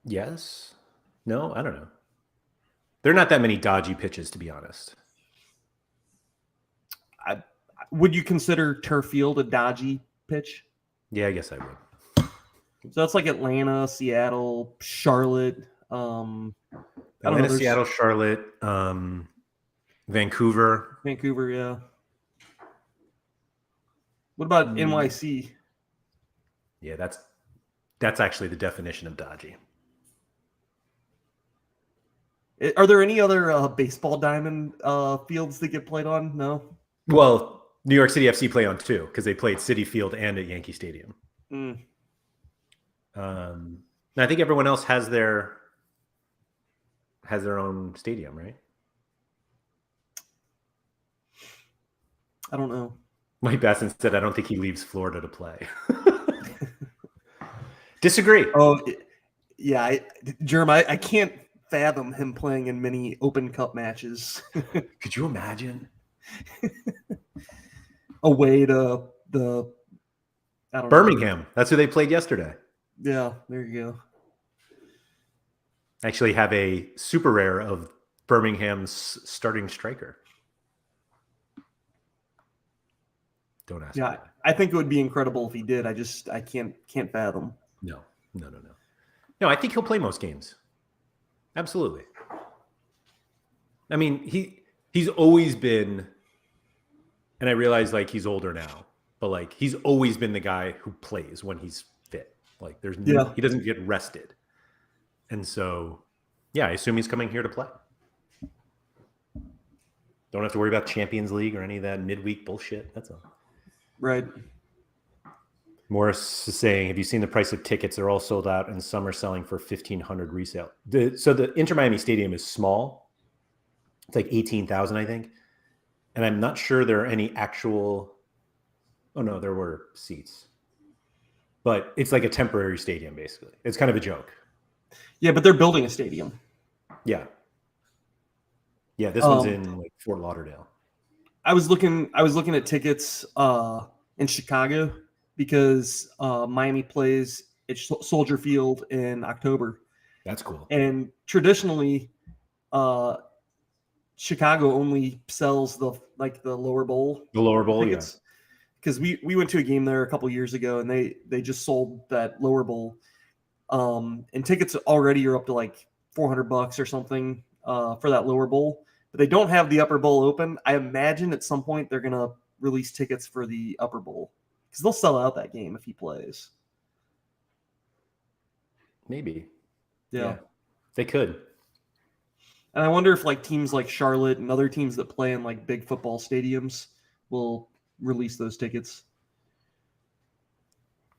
Speaker 1: Yes. No, I don't know. There are not that many dodgy pitches, to be honest.
Speaker 2: Would you consider turf field a dodgy pitch?
Speaker 1: Yeah, I guess I would.
Speaker 2: So that's like Atlanta, Seattle, Charlotte.
Speaker 1: Atlanta, Seattle, Charlotte, Vancouver.
Speaker 2: Vancouver, yeah. What about NYC?
Speaker 1: Yeah, that's actually the definition of dodgy.
Speaker 2: Are there any other baseball diamond fields that get played on? No.
Speaker 1: Well, New York City FC play on 2 because they played Citi Field and at Yankee Stadium. And I think everyone else has their own stadium, right?
Speaker 2: I don't know.
Speaker 1: Mike Basson said, "I don't think he leaves Florida to play." Disagree.
Speaker 2: Oh, yeah, Germ, I can't fathom him playing in many Open Cup matches.
Speaker 1: Could you imagine?
Speaker 2: Away to the I don't
Speaker 1: Birmingham.
Speaker 2: know.
Speaker 1: That's who they played yesterday.
Speaker 2: Yeah, there you go.
Speaker 1: I actually have a super rare of Birmingham's starting striker. Don't ask me.
Speaker 2: I think it would be incredible if he did. I can't fathom.
Speaker 1: No. No, I think he'll play most games. Absolutely. I mean, he's always been, and I realize like he's older now, but like he's always been the guy who plays when he's fit. Like he doesn't get rested. And so, yeah, I assume he's coming here to play. Don't have to worry about Champions League or any of that midweek bullshit. That's all.
Speaker 2: Right.
Speaker 1: Morris is saying, have you seen the price of tickets? They're all sold out and some are selling for $1,500 resale. So the Inter Miami Stadium is small. It's like 18,000, I think. And I'm not sure there are any actual, oh no, there were seats. But it's like a temporary stadium, basically. It's kind of a joke.
Speaker 2: Yeah, but they're building a stadium.
Speaker 1: Yeah. Yeah, this one's in like Fort Lauderdale.
Speaker 2: I was looking at tickets in Chicago because Miami plays at Soldier Field in October.
Speaker 1: That's cool.
Speaker 2: And traditionally, Chicago only sells the lower bowl.
Speaker 1: The lower bowl,
Speaker 2: tickets. Because we went to a game there a couple years ago, and they just sold that lower bowl, and tickets already are up to like $400 or something for that lower bowl. But they don't have the upper bowl open. I imagine at some point they're gonna release tickets for the upper bowl because they'll sell out that game if he plays.
Speaker 1: Maybe.
Speaker 2: Yeah.
Speaker 1: They could.
Speaker 2: And I wonder if like teams like Charlotte and other teams that play in like big football stadiums will release those tickets.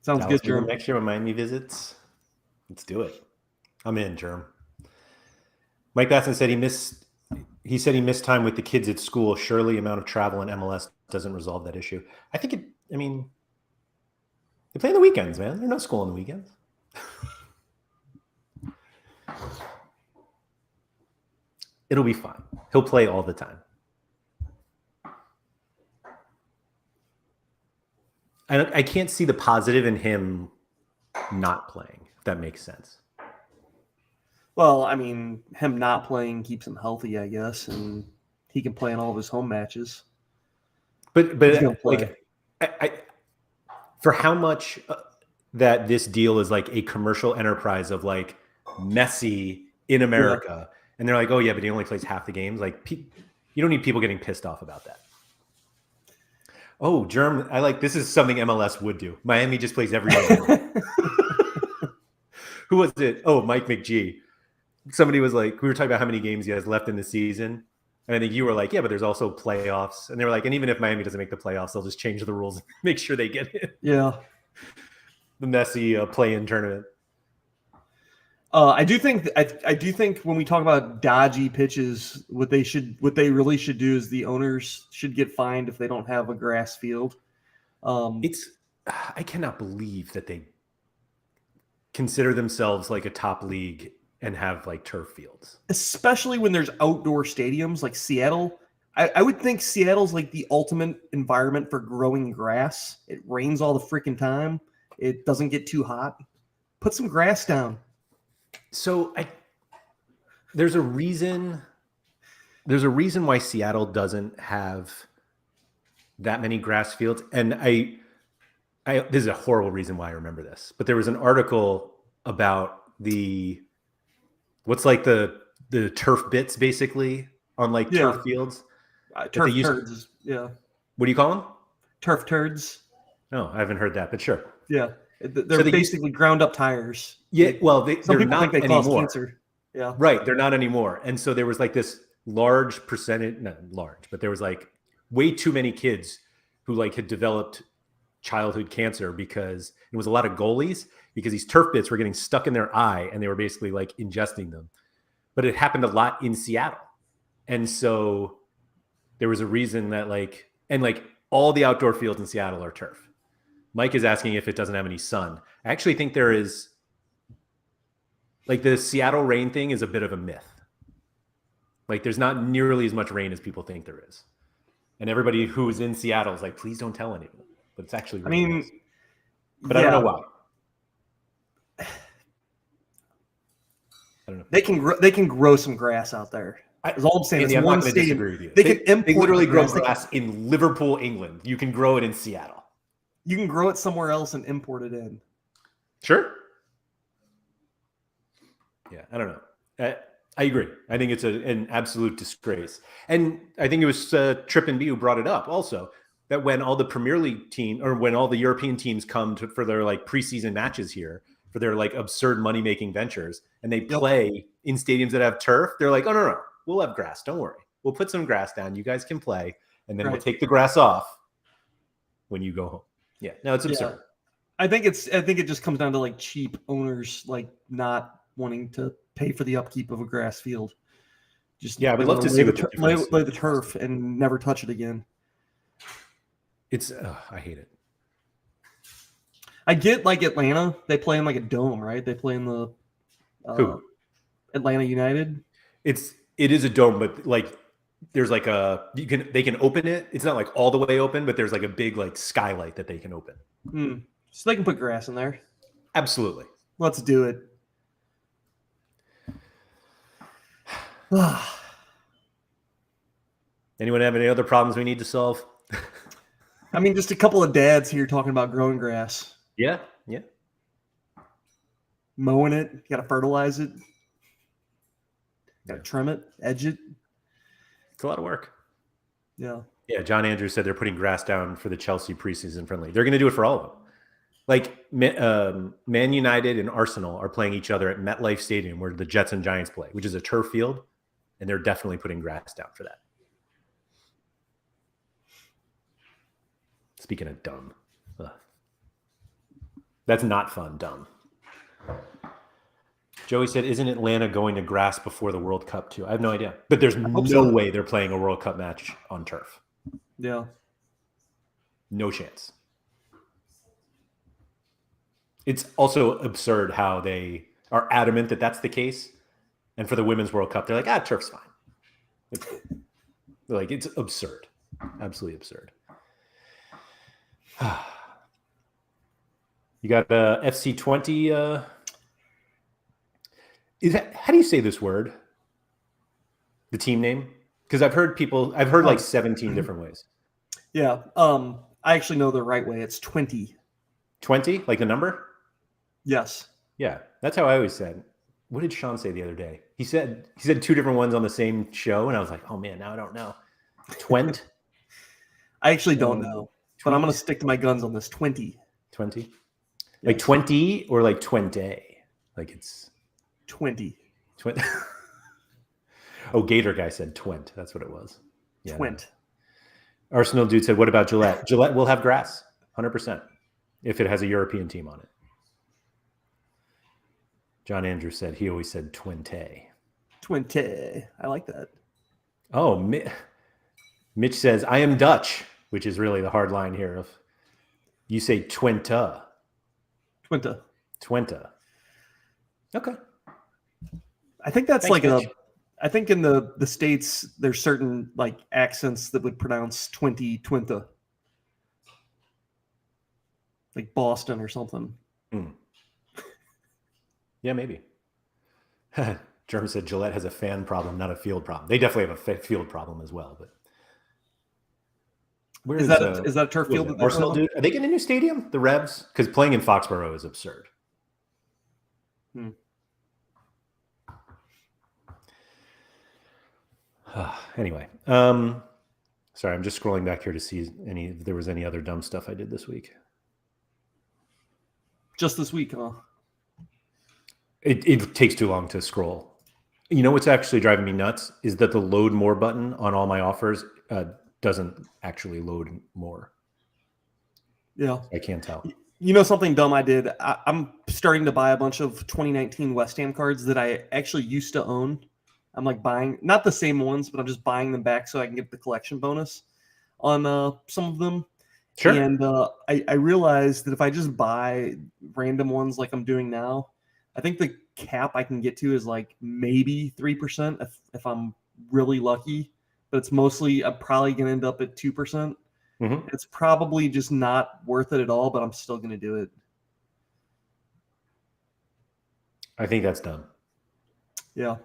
Speaker 2: Sounds
Speaker 1: Dallas
Speaker 2: good, Germ.
Speaker 1: Next year when Miami visits, let's do it. I'm in, Germ. Mike Batson said he missed time with the kids at school. Surely amount of travel in MLS doesn't resolve that issue. I think they play on the weekends, man. There's no school on the weekends. It'll be fine. He'll play all the time. I can't see the positive in him not playing, if that makes sense.
Speaker 2: Well, I mean, him not playing keeps him healthy, I guess, and he can play in all of his home matches.
Speaker 1: But like, for how much that this deal is like a commercial enterprise of like Messi in America, and they're like, oh yeah, but he only plays half the games. Like, you don't need people getting pissed off about that. Oh, Germ, this is something MLS would do. Miami just plays every game. Who was it? Oh, Mike McGee. Somebody was like, we were talking about how many games he has left in the season. And I think you were like, yeah, but there's also playoffs. And they were like, and even if Miami doesn't make the playoffs, they'll just change the rules and make sure they get it.
Speaker 2: Yeah.
Speaker 1: The Messi play-in tournament.
Speaker 2: I do think when we talk about dodgy pitches, what they really should do is the owners should get fined if they don't have a grass field.
Speaker 1: I cannot believe that they consider themselves like a top league and have like turf fields,
Speaker 2: especially when there's outdoor stadiums like Seattle. I would think Seattle's like the ultimate environment for growing grass. It rains all the freaking time. It doesn't get too hot. Put some grass down.
Speaker 1: So there's a reason why Seattle doesn't have that many grass fields. And this is a horrible reason why I remember this, but there was an article about what's like the turf bits basically on like turf fields.
Speaker 2: Turf turds. Yeah.
Speaker 1: What do you call them?
Speaker 2: Turf turds.
Speaker 1: No, I haven't heard that, but sure.
Speaker 2: Yeah. They're basically ground up tires.
Speaker 1: Yeah. Well, they're not
Speaker 2: think they
Speaker 1: anymore.
Speaker 2: Cause cancer. Yeah.
Speaker 1: Right. They're not anymore. And so there was like this large percentage, not large, but there was like way too many kids who like had developed childhood cancer because it was a lot of goalies because these turf bits were getting stuck in their eye and they were basically like ingesting them. But it happened a lot in Seattle. And so there was a reason that like all the outdoor fields in Seattle are turf. Mike is asking if it doesn't have any sun. I actually think there is, like, the Seattle rain thing is a bit of a myth. Like, there's not nearly as much rain as people think there is. And everybody who's in Seattle is like, please don't tell anyone. But it's actually really nice. But I don't know why. I don't know.
Speaker 2: They can grow some grass out there. That's all I'm saying.
Speaker 1: Andy,
Speaker 2: It's
Speaker 1: I'm
Speaker 2: one
Speaker 1: not going to
Speaker 2: stadium.
Speaker 1: disagree with you.
Speaker 2: They can import
Speaker 1: they literally grow
Speaker 2: grass.
Speaker 1: grass in Liverpool, England. You can grow it in Seattle.
Speaker 2: You can grow it somewhere else and import it in.
Speaker 1: Sure. Yeah, I don't know. I agree. I think it's an absolute disgrace. And I think it was Trip and B who brought it up also, that when all the Premier League team or when all the European teams come for their like preseason matches here, for their like absurd money-making ventures, and they play in stadiums that have turf, they're like, oh, no, we'll have grass. Don't worry. We'll put some grass down. You guys can play. And then we'll take the grass off when you go home. Yeah, no, it's absurd.
Speaker 2: Yeah. I think it just comes down to like cheap owners like not wanting to pay for the upkeep of a grass field. Just
Speaker 1: I would love to see
Speaker 2: lay the turf and never touch it again.
Speaker 1: It's I hate it.
Speaker 2: I get like Atlanta, they play in like a dome, right? They play in the
Speaker 1: Who?
Speaker 2: Atlanta United.
Speaker 1: It is a dome, but like there's like they can open it. It's not like all the way open, but there's like a big like skylight that they can open.
Speaker 2: So they can put grass in there.
Speaker 1: Absolutely.
Speaker 2: Let's do it.
Speaker 1: Anyone have any other problems we need to solve?
Speaker 2: I mean, just a couple of dads here talking about growing grass.
Speaker 1: Yeah.
Speaker 2: Mowing it, you got to fertilize it, got to trim it, edge it.
Speaker 1: It's a lot of work.
Speaker 2: Yeah.
Speaker 1: Yeah, John Andrews said they're putting grass down for the Chelsea preseason friendly. They're going to do it for all of them. Like Man United and Arsenal are playing each other at MetLife Stadium where the Jets and Giants play, which is a turf field, and they're definitely putting grass down for that. Speaking of dumb. That's not fun, dumb. Joey said, isn't Atlanta going to grass before the World Cup too? I have no idea. But there's no way they're playing a World Cup match on turf.
Speaker 2: Yeah.
Speaker 1: No chance. It's also absurd how they are adamant that that's the case. And for the Women's World Cup, they're like, turf's fine. Like, it's absurd. Absolutely absurd. You got FC20. How do you say this word? The team name? Because I've heard like 17 different ways.
Speaker 2: Yeah. I actually know the right way. It's 20.
Speaker 1: 20? Like the number?
Speaker 2: Yes.
Speaker 1: Yeah. That's how I always said. What did Sean say the other day? He said two different ones on the same show, and I was like, oh man, now I don't know. Twent?
Speaker 2: I actually don't know. But I'm going to stick to my guns on this 20.
Speaker 1: 20? Yes. Like 20 or like 20? Like it's
Speaker 2: 20.
Speaker 1: 20. Oh, Gator guy said Twent. That's what it was. Yeah,
Speaker 2: Twent.
Speaker 1: No. Arsenal dude said, what about Gillette? Gillette will have grass, 100%, if it has a European team on it. John Andrews said, he always said Twente.
Speaker 2: Twente. I like that.
Speaker 1: Oh, Mitch says, I am Dutch, which is really the hard line here. Of you say Twente. Twente. Okay.
Speaker 2: I think that's I think in the States, there's certain like accents that would pronounce Twente. Like Boston or something.
Speaker 1: Yeah, maybe. Jeremy said Gillette has a fan problem, not a field problem. They definitely have a field problem as well. But
Speaker 2: is that a turf field?
Speaker 1: Arsenal, dude, are they getting a new stadium? The Revs? Because playing in Foxborough is absurd. Anyway, sorry, I'm just scrolling back here to see if there was any other dumb stuff I did this week.
Speaker 2: Just this week, huh?
Speaker 1: It takes too long to scroll. You know what's actually driving me nuts is that the load more button on all my offers doesn't actually load more.
Speaker 2: Yeah.
Speaker 1: I can't tell.
Speaker 2: You know something dumb I did? I'm starting to buy a bunch of 2019 West Ham cards that I actually used to own. I'm like buying, not the same ones, but I'm just buying them back so I can get the collection bonus on some of them.
Speaker 1: Sure.
Speaker 2: And I realized that if I just buy random ones like I'm doing now, I think the cap I can get to is like maybe 3% if I'm really lucky. But it's mostly, I'm probably going to end up at 2%.
Speaker 1: Mm-hmm.
Speaker 2: It's probably just not worth it at all, but I'm still going to do it.
Speaker 1: I think that's dumb.
Speaker 2: Yeah.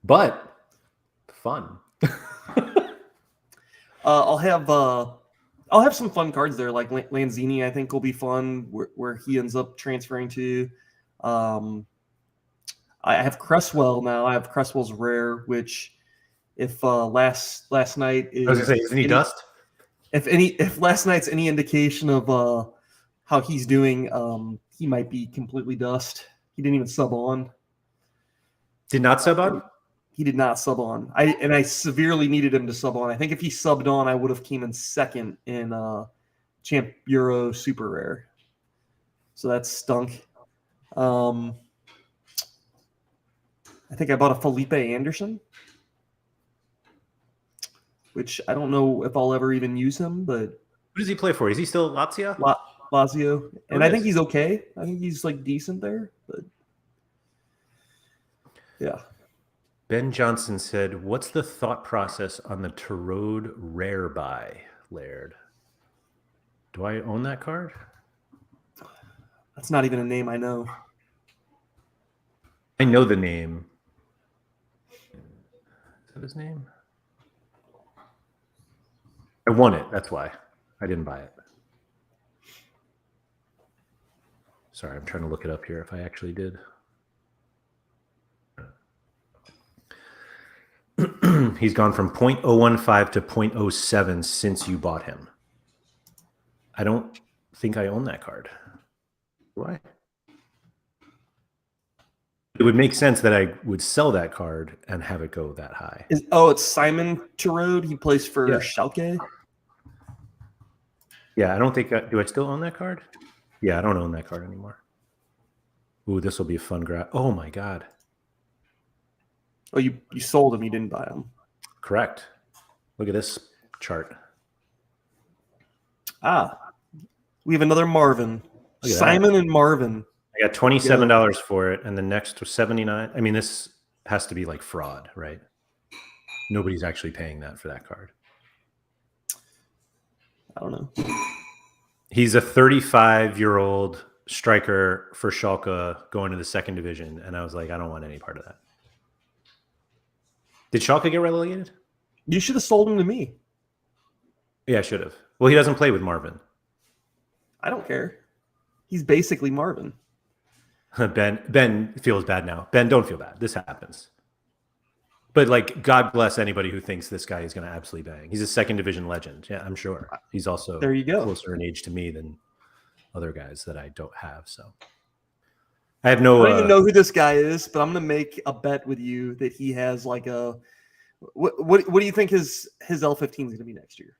Speaker 1: But fun.
Speaker 2: I'll have some fun cards there, like Lanzini. I think will be fun where he ends up transferring to. I have Cresswell now. I have Cresswell's rare, which if last night is
Speaker 1: I was gonna say, isn't he dust?
Speaker 2: If last night's any indication of how he's doing, he might be completely dust. He didn't even sub on.
Speaker 1: Did not sub on?
Speaker 2: He did not sub on. I severely needed him to sub on. I think if he subbed on, I would have came in second in Champ Euro Super Rare. So that stunk. I think I bought a Felipe Anderson, which I don't know if I'll ever even use him, but
Speaker 1: Who does he play for? Is he still Lazio?
Speaker 2: Lazio, and I think he's okay. I think he's like decent there, but yeah.
Speaker 1: Ben Johnson said, "What's the thought process on the Tarode rare buy, Laird? Do I own that card?"
Speaker 2: That's not even a name I know.
Speaker 1: I know the name. Is that his name? I won it. That's why I didn't buy it. Sorry, I'm trying to look it up here if I actually did. He's gone from 0.015 to 0.07 since you bought him. I don't think I own that card. Do I? It would make sense that I would sell that card and have it go that high.
Speaker 2: It's Simon Tarode. He plays for
Speaker 1: Yeah.
Speaker 2: Schalke.
Speaker 1: Yeah, I don't think do I still own that card? Yeah, I don't own that card anymore. Ooh, this will be a fun grab. Oh my god.
Speaker 2: Oh, you sold him. You didn't buy him.
Speaker 1: Correct. Look at this chart.
Speaker 2: We have another Marvin. Simon and Marvin.
Speaker 1: I got $27 for it, and the next was $79. I mean, this has to be like fraud, right? Nobody's actually paying that for that card.
Speaker 2: I don't know.
Speaker 1: He's a 35-year-old striker for Schalke going to the second division, and I was like, I don't want any part of that. Did Schalke get relegated?
Speaker 2: You should have sold him to me.
Speaker 1: Yeah, I should have. Well, he doesn't play with Marvin.
Speaker 2: I don't care. He's basically Marvin.
Speaker 1: Ben feels bad now. Ben, don't feel bad. This happens. But like, God bless anybody who thinks this guy is going to absolutely bang. He's a second division legend. Yeah, I'm sure. He's also
Speaker 2: there you go.
Speaker 1: Closer in age to me than other guys that I don't have. So I have no.
Speaker 2: I don't even know who this guy is, but I'm going to make a bet with you that he has like a. What do you think his L15 is going to be next year?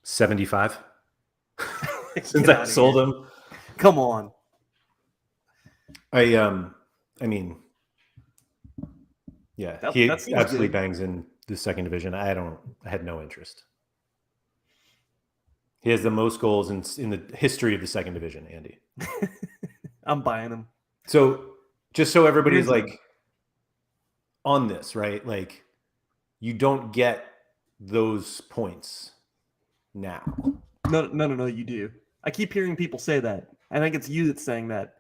Speaker 1: 75. Since I sold him.
Speaker 2: Come on.
Speaker 1: I mean, yeah, he absolutely bangs in the second division. I had no interest. He has the most goals in the history of the second division, Andy.
Speaker 2: I'm buying him.
Speaker 1: So just so everybody's like on this, right? Like, you don't get those points now.
Speaker 2: No, you do. I keep hearing people say that. I think it's you that's saying that.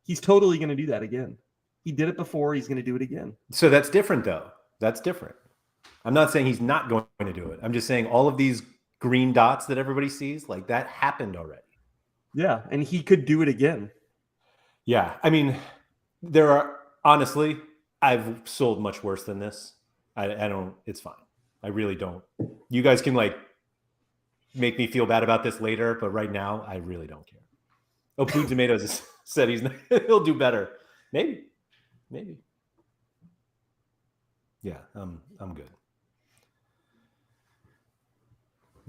Speaker 2: He's totally going to do that again. He did it before. He's going to do it again.
Speaker 1: So that's different, though. That's different. I'm not saying he's not going to do it. I'm just saying all of these green dots that everybody sees, like, that happened already.
Speaker 2: Yeah, and he could do it again.
Speaker 1: Yeah, I mean, there are, honestly, I've sold much worse than this. I don't, it's fine. I really don't. You guys can, like, make me feel bad about this later, but right now, I really don't care. Oh, Blue Tomatoes said he'll do better. Maybe. Yeah, I'm good.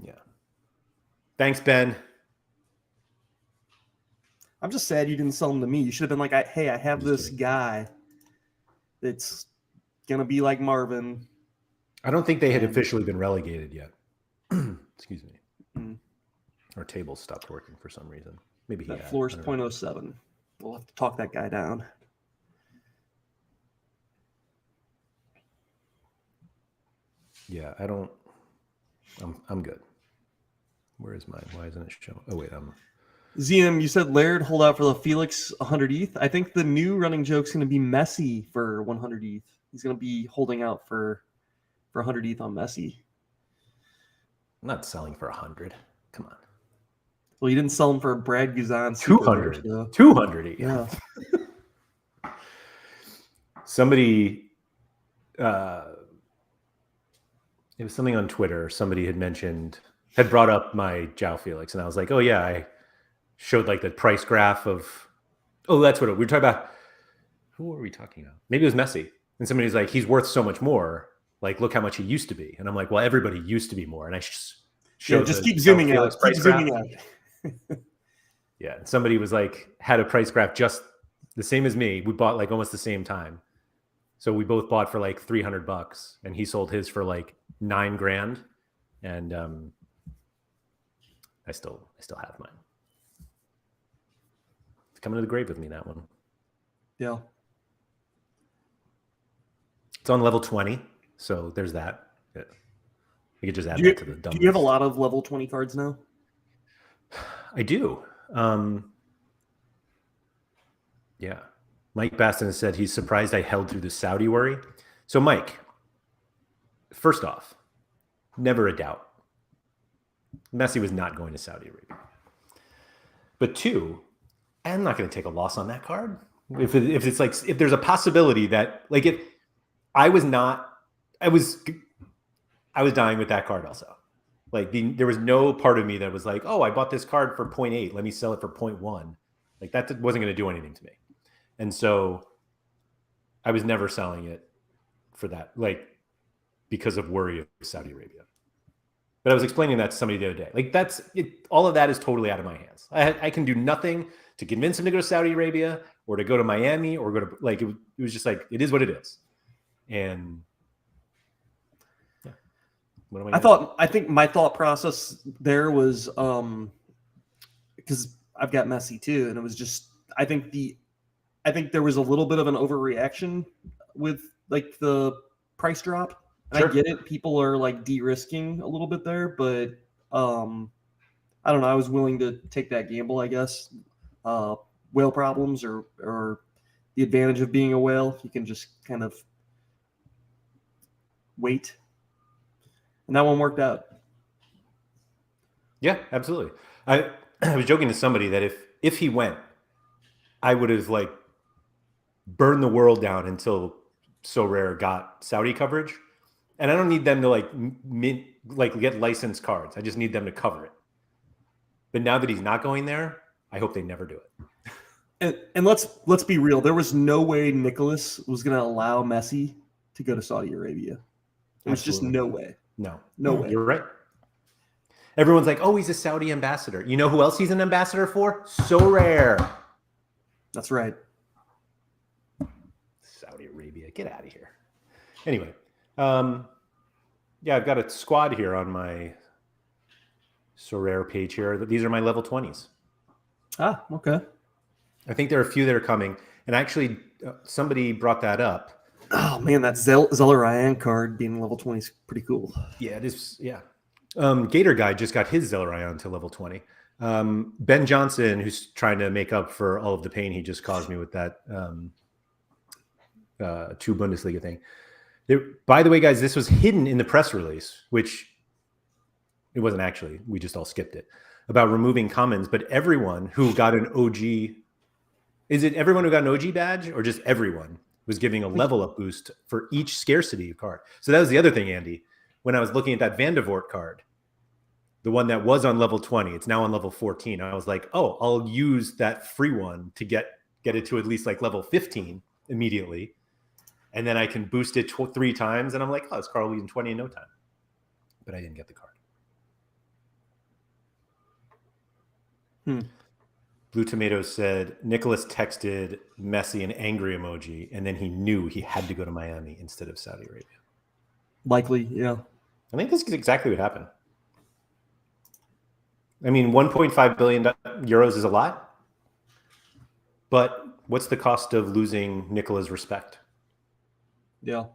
Speaker 1: Yeah. Thanks, Ben.
Speaker 2: I'm just sad you didn't sell him to me. You should have been like, hey, I have this
Speaker 1: kidding.
Speaker 2: guy that's gonna be like Marvin.
Speaker 1: I don't think they had officially been relegated yet. Excuse me. Our table stopped working for some reason. Maybe he
Speaker 2: that
Speaker 1: had.
Speaker 2: floor's 0.07. We'll have to talk that guy down.
Speaker 1: Yeah, I don't. I'm good. Where is mine? Why isn't it showing? Oh wait,
Speaker 2: ZM, you said Laird hold out for the Felix 100 ETH. I think the new running joke's going to be Messi for 100 ETH. He's going to be holding out for 100 ETH on Messi.
Speaker 1: I'm not selling for 100. Come on.
Speaker 2: Well, you didn't sell him for Brad Guzan.
Speaker 1: 200. 200 ETH.
Speaker 2: Yeah.
Speaker 1: Somebody, it was something on Twitter. Somebody had brought up my João Felix, and I was like, oh yeah, I showed like the price graph of, that's what we were talking about. Who were we talking about? Maybe it was Messi. And somebody's like, he's worth so much more. Like, look how much he used to be. And I'm like, well, everybody used to be more. And I showed
Speaker 2: just keep zooming out.
Speaker 1: Keep zooming out. Yeah. And somebody was like, had a price graph just the same as me. We bought like almost the same time. So we both bought for like $300, and he sold his for like $9,000. And I still have mine. It's coming to the grave with me, that one.
Speaker 2: Yeah.
Speaker 1: It's on level 20, so there's that. Yeah. We could just add that to the dumb.
Speaker 2: Do you have a lot of level 20 cards now?
Speaker 1: I do. Yeah. Mike Baston said he's surprised I held through the Saudi worry. So, Mike, first off, never a doubt. Messi was not going to Saudi Arabia. But two, I'm not going to take a loss on that card. If it's like, if there's a possibility that, like, if I was dying with that card also. Like, there was no part of me that was like, oh, I bought this card for 0.8. Let me sell it for 0.1. Like, that wasn't going to do anything to me. And so I was never selling it for that, like, because of worry of Saudi Arabia. But I was explaining that to somebody the other day. Like, that's it. All of that is totally out of my hands. I can do nothing to convince him to go to Saudi Arabia or to go to Miami or go to, like, it was just like, it is what it is. And yeah. What am I
Speaker 2: think my thought process there was because I've got Messi too, and it was just I think there was a little bit of an overreaction with like the price drop. And sure. I get it. People are like de-risking a little bit there, but I don't know. I was willing to take that gamble, I guess. Whale problems or the advantage of being a whale, you can just kind of wait. And that one worked out.
Speaker 1: Yeah, absolutely. I was joking to somebody that if he went, I would have like burned the world down until Sorare got Saudi coverage. And I don't need them to like get licensed cards. I just need them to cover it. But now that he's not going there, I hope they never do it.
Speaker 2: And let's be real. There was no way Nicholas was going to allow Messi to go to Saudi Arabia. There was just no way. No way.
Speaker 1: You're right. Everyone's like, oh, he's a Saudi ambassador. You know who else he's an ambassador for? Sorare.
Speaker 2: That's right.
Speaker 1: Saudi Arabia. Get out of here. Anyway. Yeah, I've got a squad here on my Sorare page here. These are my level 20s.
Speaker 2: Ah, okay.
Speaker 1: I think there are a few that are coming. And actually, somebody brought that up.
Speaker 2: Oh, man, that Zelarayan card being level 20 is pretty cool.
Speaker 1: Yeah, it is. Yeah. Gator Guy just got his Zelarayan to level 20. Ben Johnson, who's trying to make up for all of the pain he just caused me with that 2 Bundesliga thing. By the way, guys, this was hidden in the press release, which it wasn't actually. We just all skipped it, about removing commons. But everyone who got an OG, is it everyone who got an OG badge or just everyone was giving a level up boost for each scarcity card? So that was the other thing, Andy. When I was looking at that Van de Voort card, the one that was on level 20, it's now on level 14. I was like, oh, I'll use that free one to get it to at least like level 15 immediately. And then I can boost it 3 times. And I'm like, oh, this card will be in 20 in no time. But I didn't get the card. Blue Tomato said Nicholas texted Messi an angry emoji, and then he knew he had to go to Miami instead of Saudi Arabia.
Speaker 2: Likely, yeah.
Speaker 1: I think this is exactly what happened. I mean, 1.5 billion euros is a lot, but what's the cost of losing Nicola's respect?
Speaker 2: Yeah.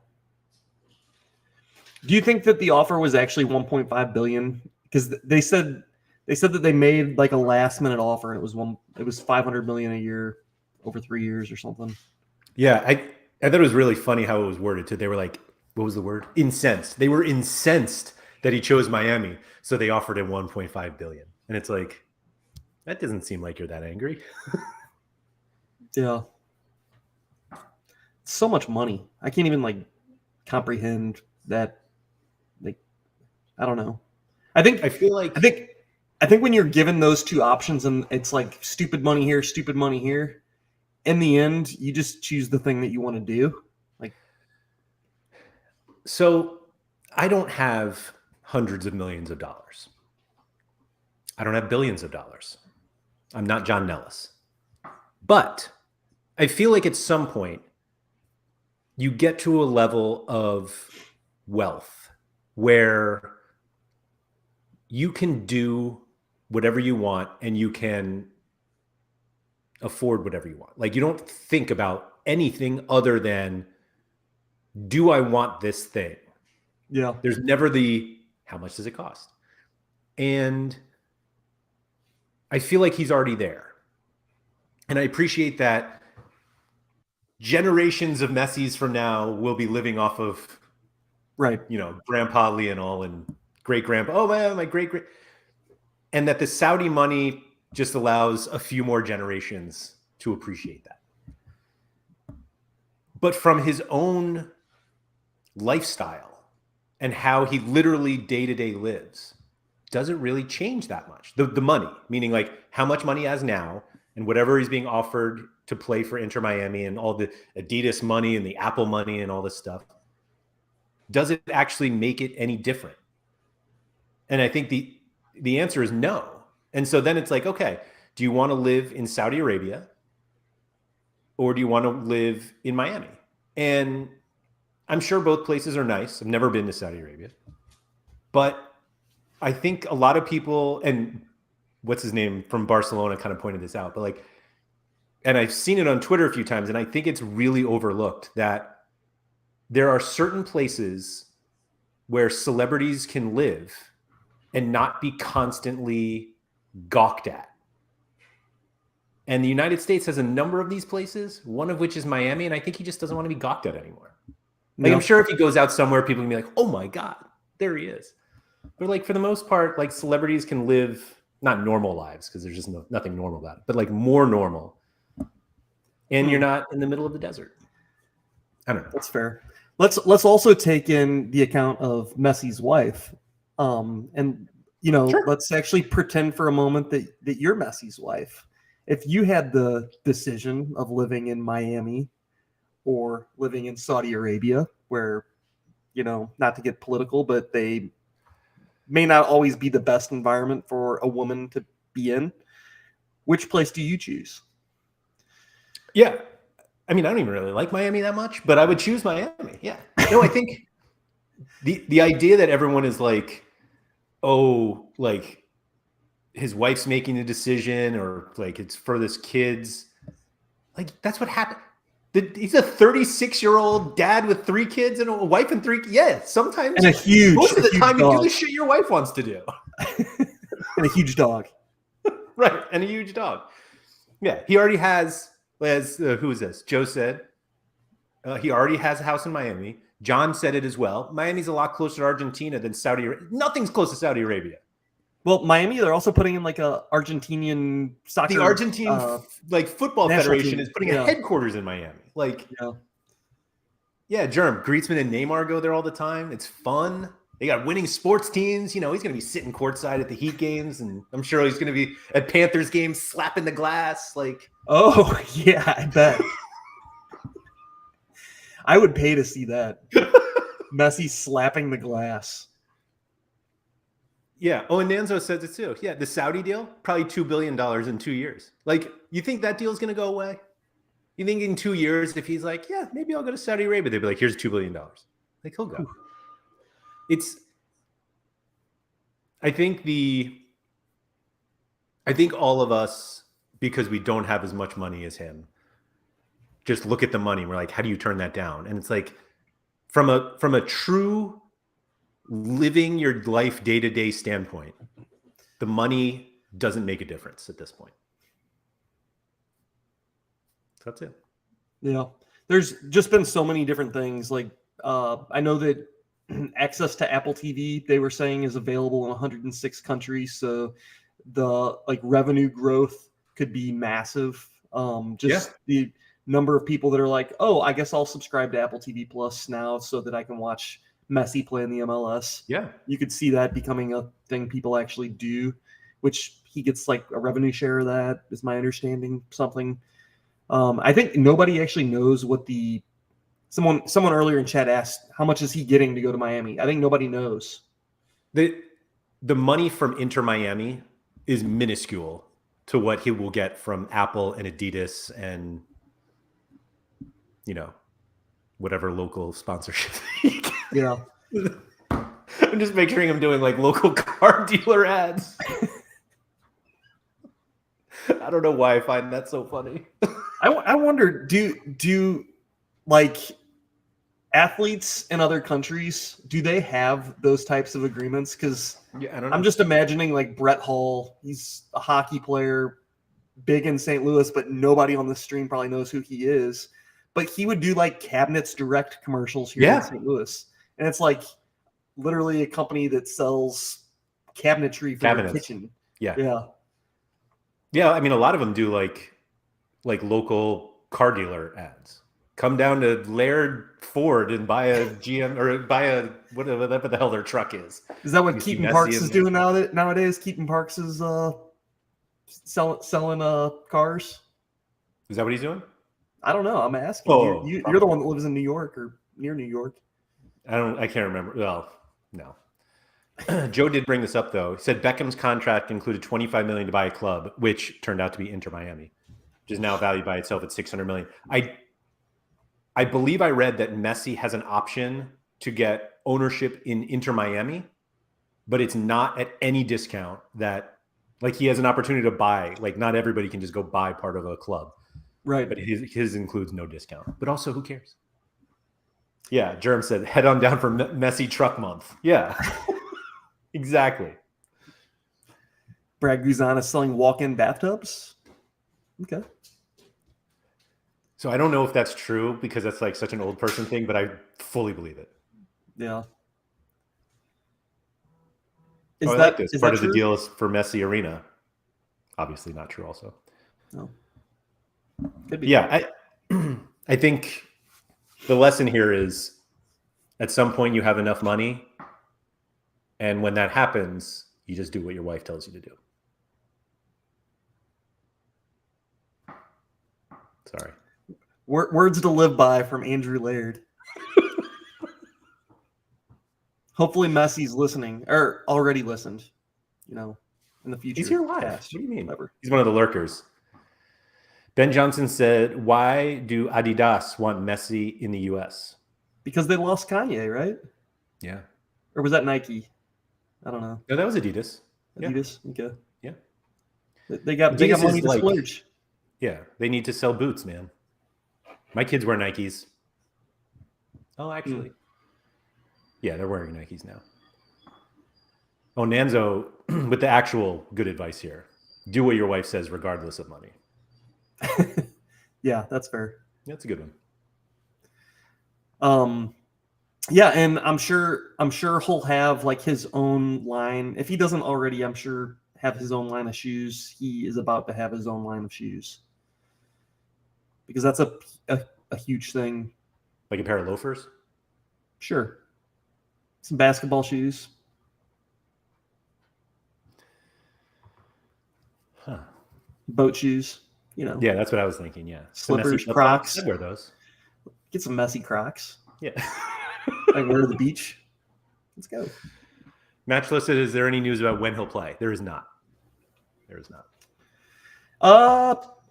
Speaker 2: Do you think that the offer was actually 1.5 billion? Because they said that they made like a last minute offer, and it was 500 million a year over 3 years or something.
Speaker 1: Yeah, I thought it was really funny how it was worded too. They were like, what was the word? Incensed. They were incensed that he chose Miami, so they offered him 1.5 billion. And it's like, that doesn't seem like you're that angry.
Speaker 2: Yeah. So much money. I can't even like comprehend that. Like, I don't know. I think when you're given those two options and it's like stupid money here, stupid money here, in the end, you just choose the thing that you want to do. Like,
Speaker 1: so I don't have hundreds of millions of dollars. I don't have billions of dollars. I'm not John Nellis. But I feel like at some point you get to a level of wealth where you can do whatever you want and you can afford whatever you want. Like, you don't think about anything other than, do I want this thing?
Speaker 2: yeah.
Speaker 1: There's never the, how much does it cost? And I feel like he's already there. And I appreciate that generations of Messis from now will be living off of,
Speaker 2: Right.
Speaker 1: Grandpa Lionel and great grandpa. Oh man, my great. And that the Saudi money just allows a few more generations to appreciate that. But from his own lifestyle and how he literally day-to-day lives, doesn't really change that much. The money, meaning like how much money he has now and whatever he's being offered to play for Inter Miami and all the Adidas money and the Apple money and all this stuff, does it actually make it any different? And I think the answer is no. And so then it's like, okay, do you want to live in Saudi Arabia or do you want to live in Miami? And I'm sure both places are nice. I've never been to Saudi Arabia. But I think a lot of people, and what's his name from Barcelona kind of pointed this out, but like, and I've seen it on Twitter a few times, and I think it's really overlooked that there are certain places where celebrities can live and not be constantly gawked at. And the United States has a number of these places, one of which is Miami, and I think he just doesn't want to be gawked at anymore. Like, I'm sure if he goes out somewhere, people can be like, oh my God, there he is. But like, for the most part, like, celebrities can live not normal lives because there's just nothing normal about it, but like more normal. And you're not in the middle of the desert. I don't know.
Speaker 2: That's fair. Let's also take in the account of Messi's wife. And
Speaker 1: Sure.
Speaker 2: Let's actually pretend for a moment that you're Messi's wife. If you had the decision of living in Miami or living in Saudi Arabia, where, not to get political, but they may not always be the best environment for a woman to be in, which place do you choose?
Speaker 1: Yeah. I mean, I don't even really like Miami that much, but I would choose Miami. Yeah. No, I think the idea that everyone is like, oh, like his wife's making the decision or like it's for this kids. Like, that's what happened. He's a 36-year-old dad with 3 kids and a wife and 3. Yeah, sometimes.
Speaker 2: And most
Speaker 1: of the time you do the shit your wife wants to do.
Speaker 2: And a huge dog.
Speaker 1: Right. And a huge dog. Yeah. He already has, as who is this? Joe said, he already has a house in Miami. John said it as well. Miami's a lot closer to Argentina than Saudi Arabia. Nothing's close to Saudi Arabia.
Speaker 2: Well, Miami, they're also putting in like a Argentinian soccer.
Speaker 1: The Argentine football federation
Speaker 2: team.
Speaker 1: is putting a headquarters in Miami. Like, yeah, Germ, Griezmann and Neymar go there all the time. It's fun. They got winning sports teams. He's going to be sitting courtside at the Heat games, and I'm sure he's going to be at Panthers games slapping the glass. Like,
Speaker 2: oh yeah, I bet. I would pay to see that. Messi slapping the glass.
Speaker 1: Yeah. Oh, and Nanzo says it too. Yeah, the Saudi deal, probably $2 billion in 2 years. Like, you think that deal's going to go away? You think in 2 years, if he's like, yeah, maybe I'll go to Saudi Arabia, they'd be like, here's $2 billion. Like, he'll go. It's, I think all of us, because we don't have as much money as him, just look at the money. We're like, how do you turn that down? And it's like, from a true living your life day-to-day standpoint, the money doesn't make a difference at this point. So that's it.
Speaker 2: Yeah. There's just been so many different things. Like, I know that access to Apple TV, they were saying, is available in 106 countries. So the revenue growth could be massive. The number of people that are like, oh, I guess I'll subscribe to Apple TV Plus now so that I can watch Messi play in the MLS.
Speaker 1: Yeah.
Speaker 2: You could see that becoming a thing people actually do, which he gets like a revenue share of that, is my understanding, something. I think nobody actually knows what someone earlier in chat asked, how much is he getting to go to Miami? I think nobody knows.
Speaker 1: The money from Inter Miami is minuscule to what he will get from Apple and Adidas and, whatever local sponsorship.
Speaker 2: Yeah.
Speaker 1: I'm just picturing him doing like local car dealer ads. I don't know why I find that so funny.
Speaker 2: I wonder, do like athletes in other countries, do they have those types of agreements? Because
Speaker 1: I don't know.
Speaker 2: I'm just imagining like Brett Hull. He's a hockey player, big in St. Louis, but nobody on the stream probably knows who he is. But he would do like Cabinets Direct commercials here in St. Louis. And it's like literally a company that sells cabinetry for your kitchen.
Speaker 1: Yeah.
Speaker 2: Yeah.
Speaker 1: Yeah. I mean, a lot of them do like local car dealer ads. Come down to Laird Ford and buy a GM or buy a whatever the hell their truck is.
Speaker 2: Is that what Keaton Parks is doing nowadays? Keaton Parks is selling cars.
Speaker 1: Is that what he's doing?
Speaker 2: I don't know. I'm asking.
Speaker 1: Oh,
Speaker 2: you're the one that lives in New York or near New York.
Speaker 1: I can't remember. Well, no. Joe did bring this up though. He said Beckham's contract included $25 million to buy a club, which turned out to be Inter Miami, which is now valued by itself at $600 million. I believe I read that Messi has an option to get ownership in Inter Miami, but it's not at any discount. That like he has an opportunity to buy. Like not everybody can just go buy part of a club.
Speaker 2: Right.
Speaker 1: But his includes no discount. But also, who cares? Yeah, Germ said, head on down for Messi Truck Month. Yeah, exactly.
Speaker 2: Brad Guzan is selling walk-in bathtubs? Okay.
Speaker 1: So I don't know if that's true because that's like such an old person thing, but I fully believe it.
Speaker 2: Yeah.
Speaker 1: I like this. Part of the deal is for Messi Arena. Obviously not true also.
Speaker 2: No. Could be.
Speaker 1: Yeah, I think the lesson here is at some point you have enough money, and when that happens, you just do what your wife tells you to do. Sorry.
Speaker 2: Words to live by from Andrew Laird. Hopefully Messi's listening or already listened, in the future.
Speaker 1: He's here live.
Speaker 2: Cast,
Speaker 1: what do you mean?
Speaker 2: Whatever.
Speaker 1: He's one of the lurkers. Ben Johnson said, why do Adidas want Messi in the U.S.?
Speaker 2: Because they lost Kanye, right?
Speaker 1: Yeah.
Speaker 2: Or was that Nike? I don't know.
Speaker 1: No, that was Adidas.
Speaker 2: Adidas? Yeah. Okay.
Speaker 1: Yeah.
Speaker 2: They got money to splurge.
Speaker 1: Yeah. They need to sell boots, man. My kids wear Nikes. Oh, actually. Yeah, they're wearing Nikes now. Oh, Nanzo, with the actual good advice here. Do what your wife says regardless of money.
Speaker 2: Yeah, that's fair.
Speaker 1: That's a good
Speaker 2: one. Yeah, and I'm sure he'll have like his own line. If he doesn't already, I'm sure have his own line of shoes. He is about to have his own line of shoes. Because that's a huge thing.
Speaker 1: Like a pair of loafers?
Speaker 2: Sure. Some basketball shoes.
Speaker 1: Huh.
Speaker 2: Boat shoes.
Speaker 1: Yeah, that's what I was thinking. Yeah,
Speaker 2: slippers, Crocs.
Speaker 1: I'd wear those.
Speaker 2: Get some Messi Crocs.
Speaker 1: Yeah,
Speaker 2: like wear to the beach. Let's go.
Speaker 1: Match listed. Is there any news about when he'll play? There is not. There is not.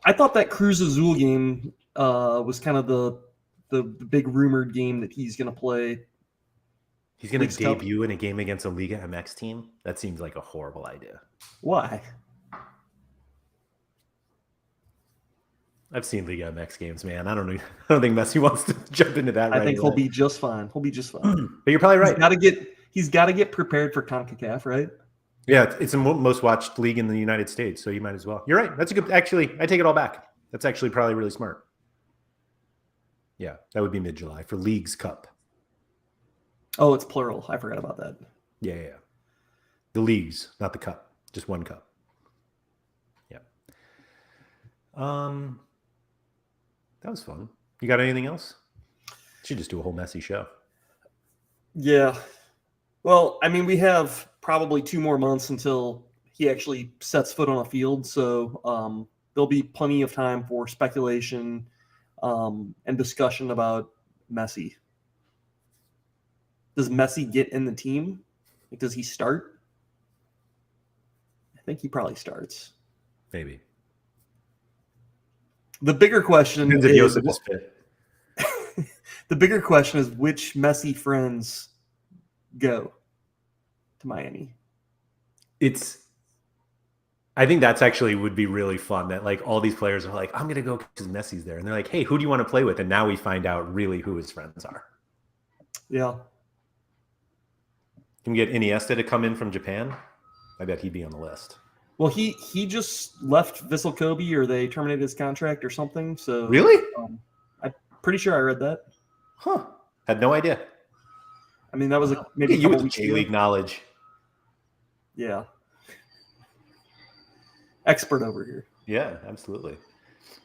Speaker 2: I thought that Cruz Azul game was kind of the big rumored game that he's going to play.
Speaker 1: He's going to debut in a game against a Liga MX team? That seems like a horrible idea.
Speaker 2: Why?
Speaker 1: I've seen Liga MX games, man. I don't think Messi wants to jump into that.
Speaker 2: I think he'll be just fine. He'll be just fine.
Speaker 1: But you're probably right.
Speaker 2: He's got to get prepared for CONCACAF, right?
Speaker 1: Yeah, it's the most watched league in the United States, so you might as well. You're right. That's a good. Actually, I take it all back. That's actually probably really smart. Yeah, that would be mid-July for Leagues Cup.
Speaker 2: Oh, it's plural. I forgot about that.
Speaker 1: Yeah. The leagues, not the cup. Just one cup. Yeah. That was fun. You got anything else? Should just do a whole Messi show.
Speaker 2: Yeah. Well, I mean, we have probably 2 more months until he actually sets foot on a field, so there'll be plenty of time for speculation and discussion about Messi. Does Messi get in the team? Like, does he start? I think he probably starts.
Speaker 1: Maybe.
Speaker 2: The bigger question
Speaker 1: is
Speaker 2: the bigger question is which Messi friends go to Miami.
Speaker 1: I think that's actually would be really fun that like all these players are like, I'm going to go because Messi's there. And they're like, hey, who do you want to play with? And now we find out really who his friends are.
Speaker 2: Yeah.
Speaker 1: Can we get Iniesta to come in from Japan? I bet he'd be on the list.
Speaker 2: Well, he just left Vissel Kobe, or they terminated his contract or something. So
Speaker 1: really?
Speaker 2: I'm pretty sure I read that.
Speaker 1: Huh. Had no idea.
Speaker 2: I mean, that was maybe
Speaker 1: you with J-League knowledge.
Speaker 2: Yeah. Expert over here.
Speaker 1: Yeah, absolutely.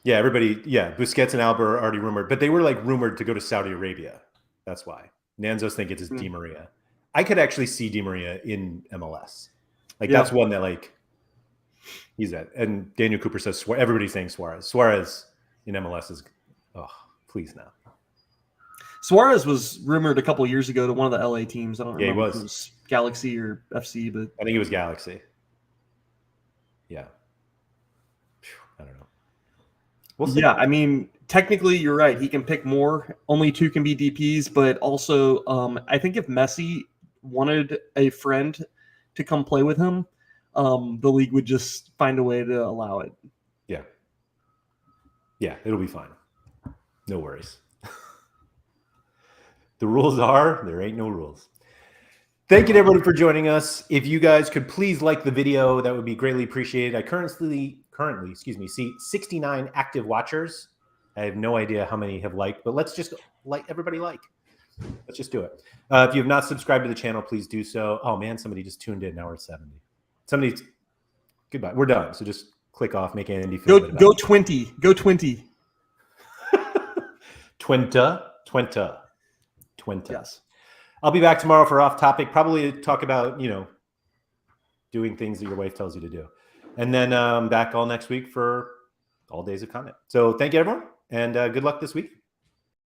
Speaker 1: Yeah, everybody. Yeah, Busquets and Alba are already rumored, but they were like rumored to go to Saudi Arabia. That's why. Nanzo's think it's Di Maria. I could actually see Di Maria in MLS. Like that's one that like he's at. And Daniel Cooper says everybody's saying Suarez. Suarez in MLS is please now.
Speaker 2: Suarez was rumored a couple of years ago to one of the LA teams. I don't remember if it was Galaxy or FC, but
Speaker 1: I think it was Galaxy. Yeah. I don't know.
Speaker 2: We'll see. Yeah, I mean, technically you're right. He can pick more. Only 2 can be DPs, but also I think if Messi wanted a friend to come play with him, the league would just find a way to allow it.
Speaker 1: Yeah. Yeah, it'll be fine. No worries. The rules are, there ain't no rules. Thank you to everybody for joining us. If you guys could please like the video, that would be greatly appreciated. I currently, see 69 active watchers. I have no idea how many have liked, but let's just everybody like. Let's just do it. If you have not subscribed to the channel, please do so. Oh man, somebody just tuned in. Now we're at 70. Goodbye. We're done. So just click off, make Andy feel good about
Speaker 2: Go 20. Go 20.
Speaker 1: Twenta.
Speaker 2: Yes.
Speaker 1: I'll be back tomorrow for Off Topic, probably to talk about, doing things that your wife tells you to do. And then back all next week for all days of content. So thank you, everyone, and good luck this week.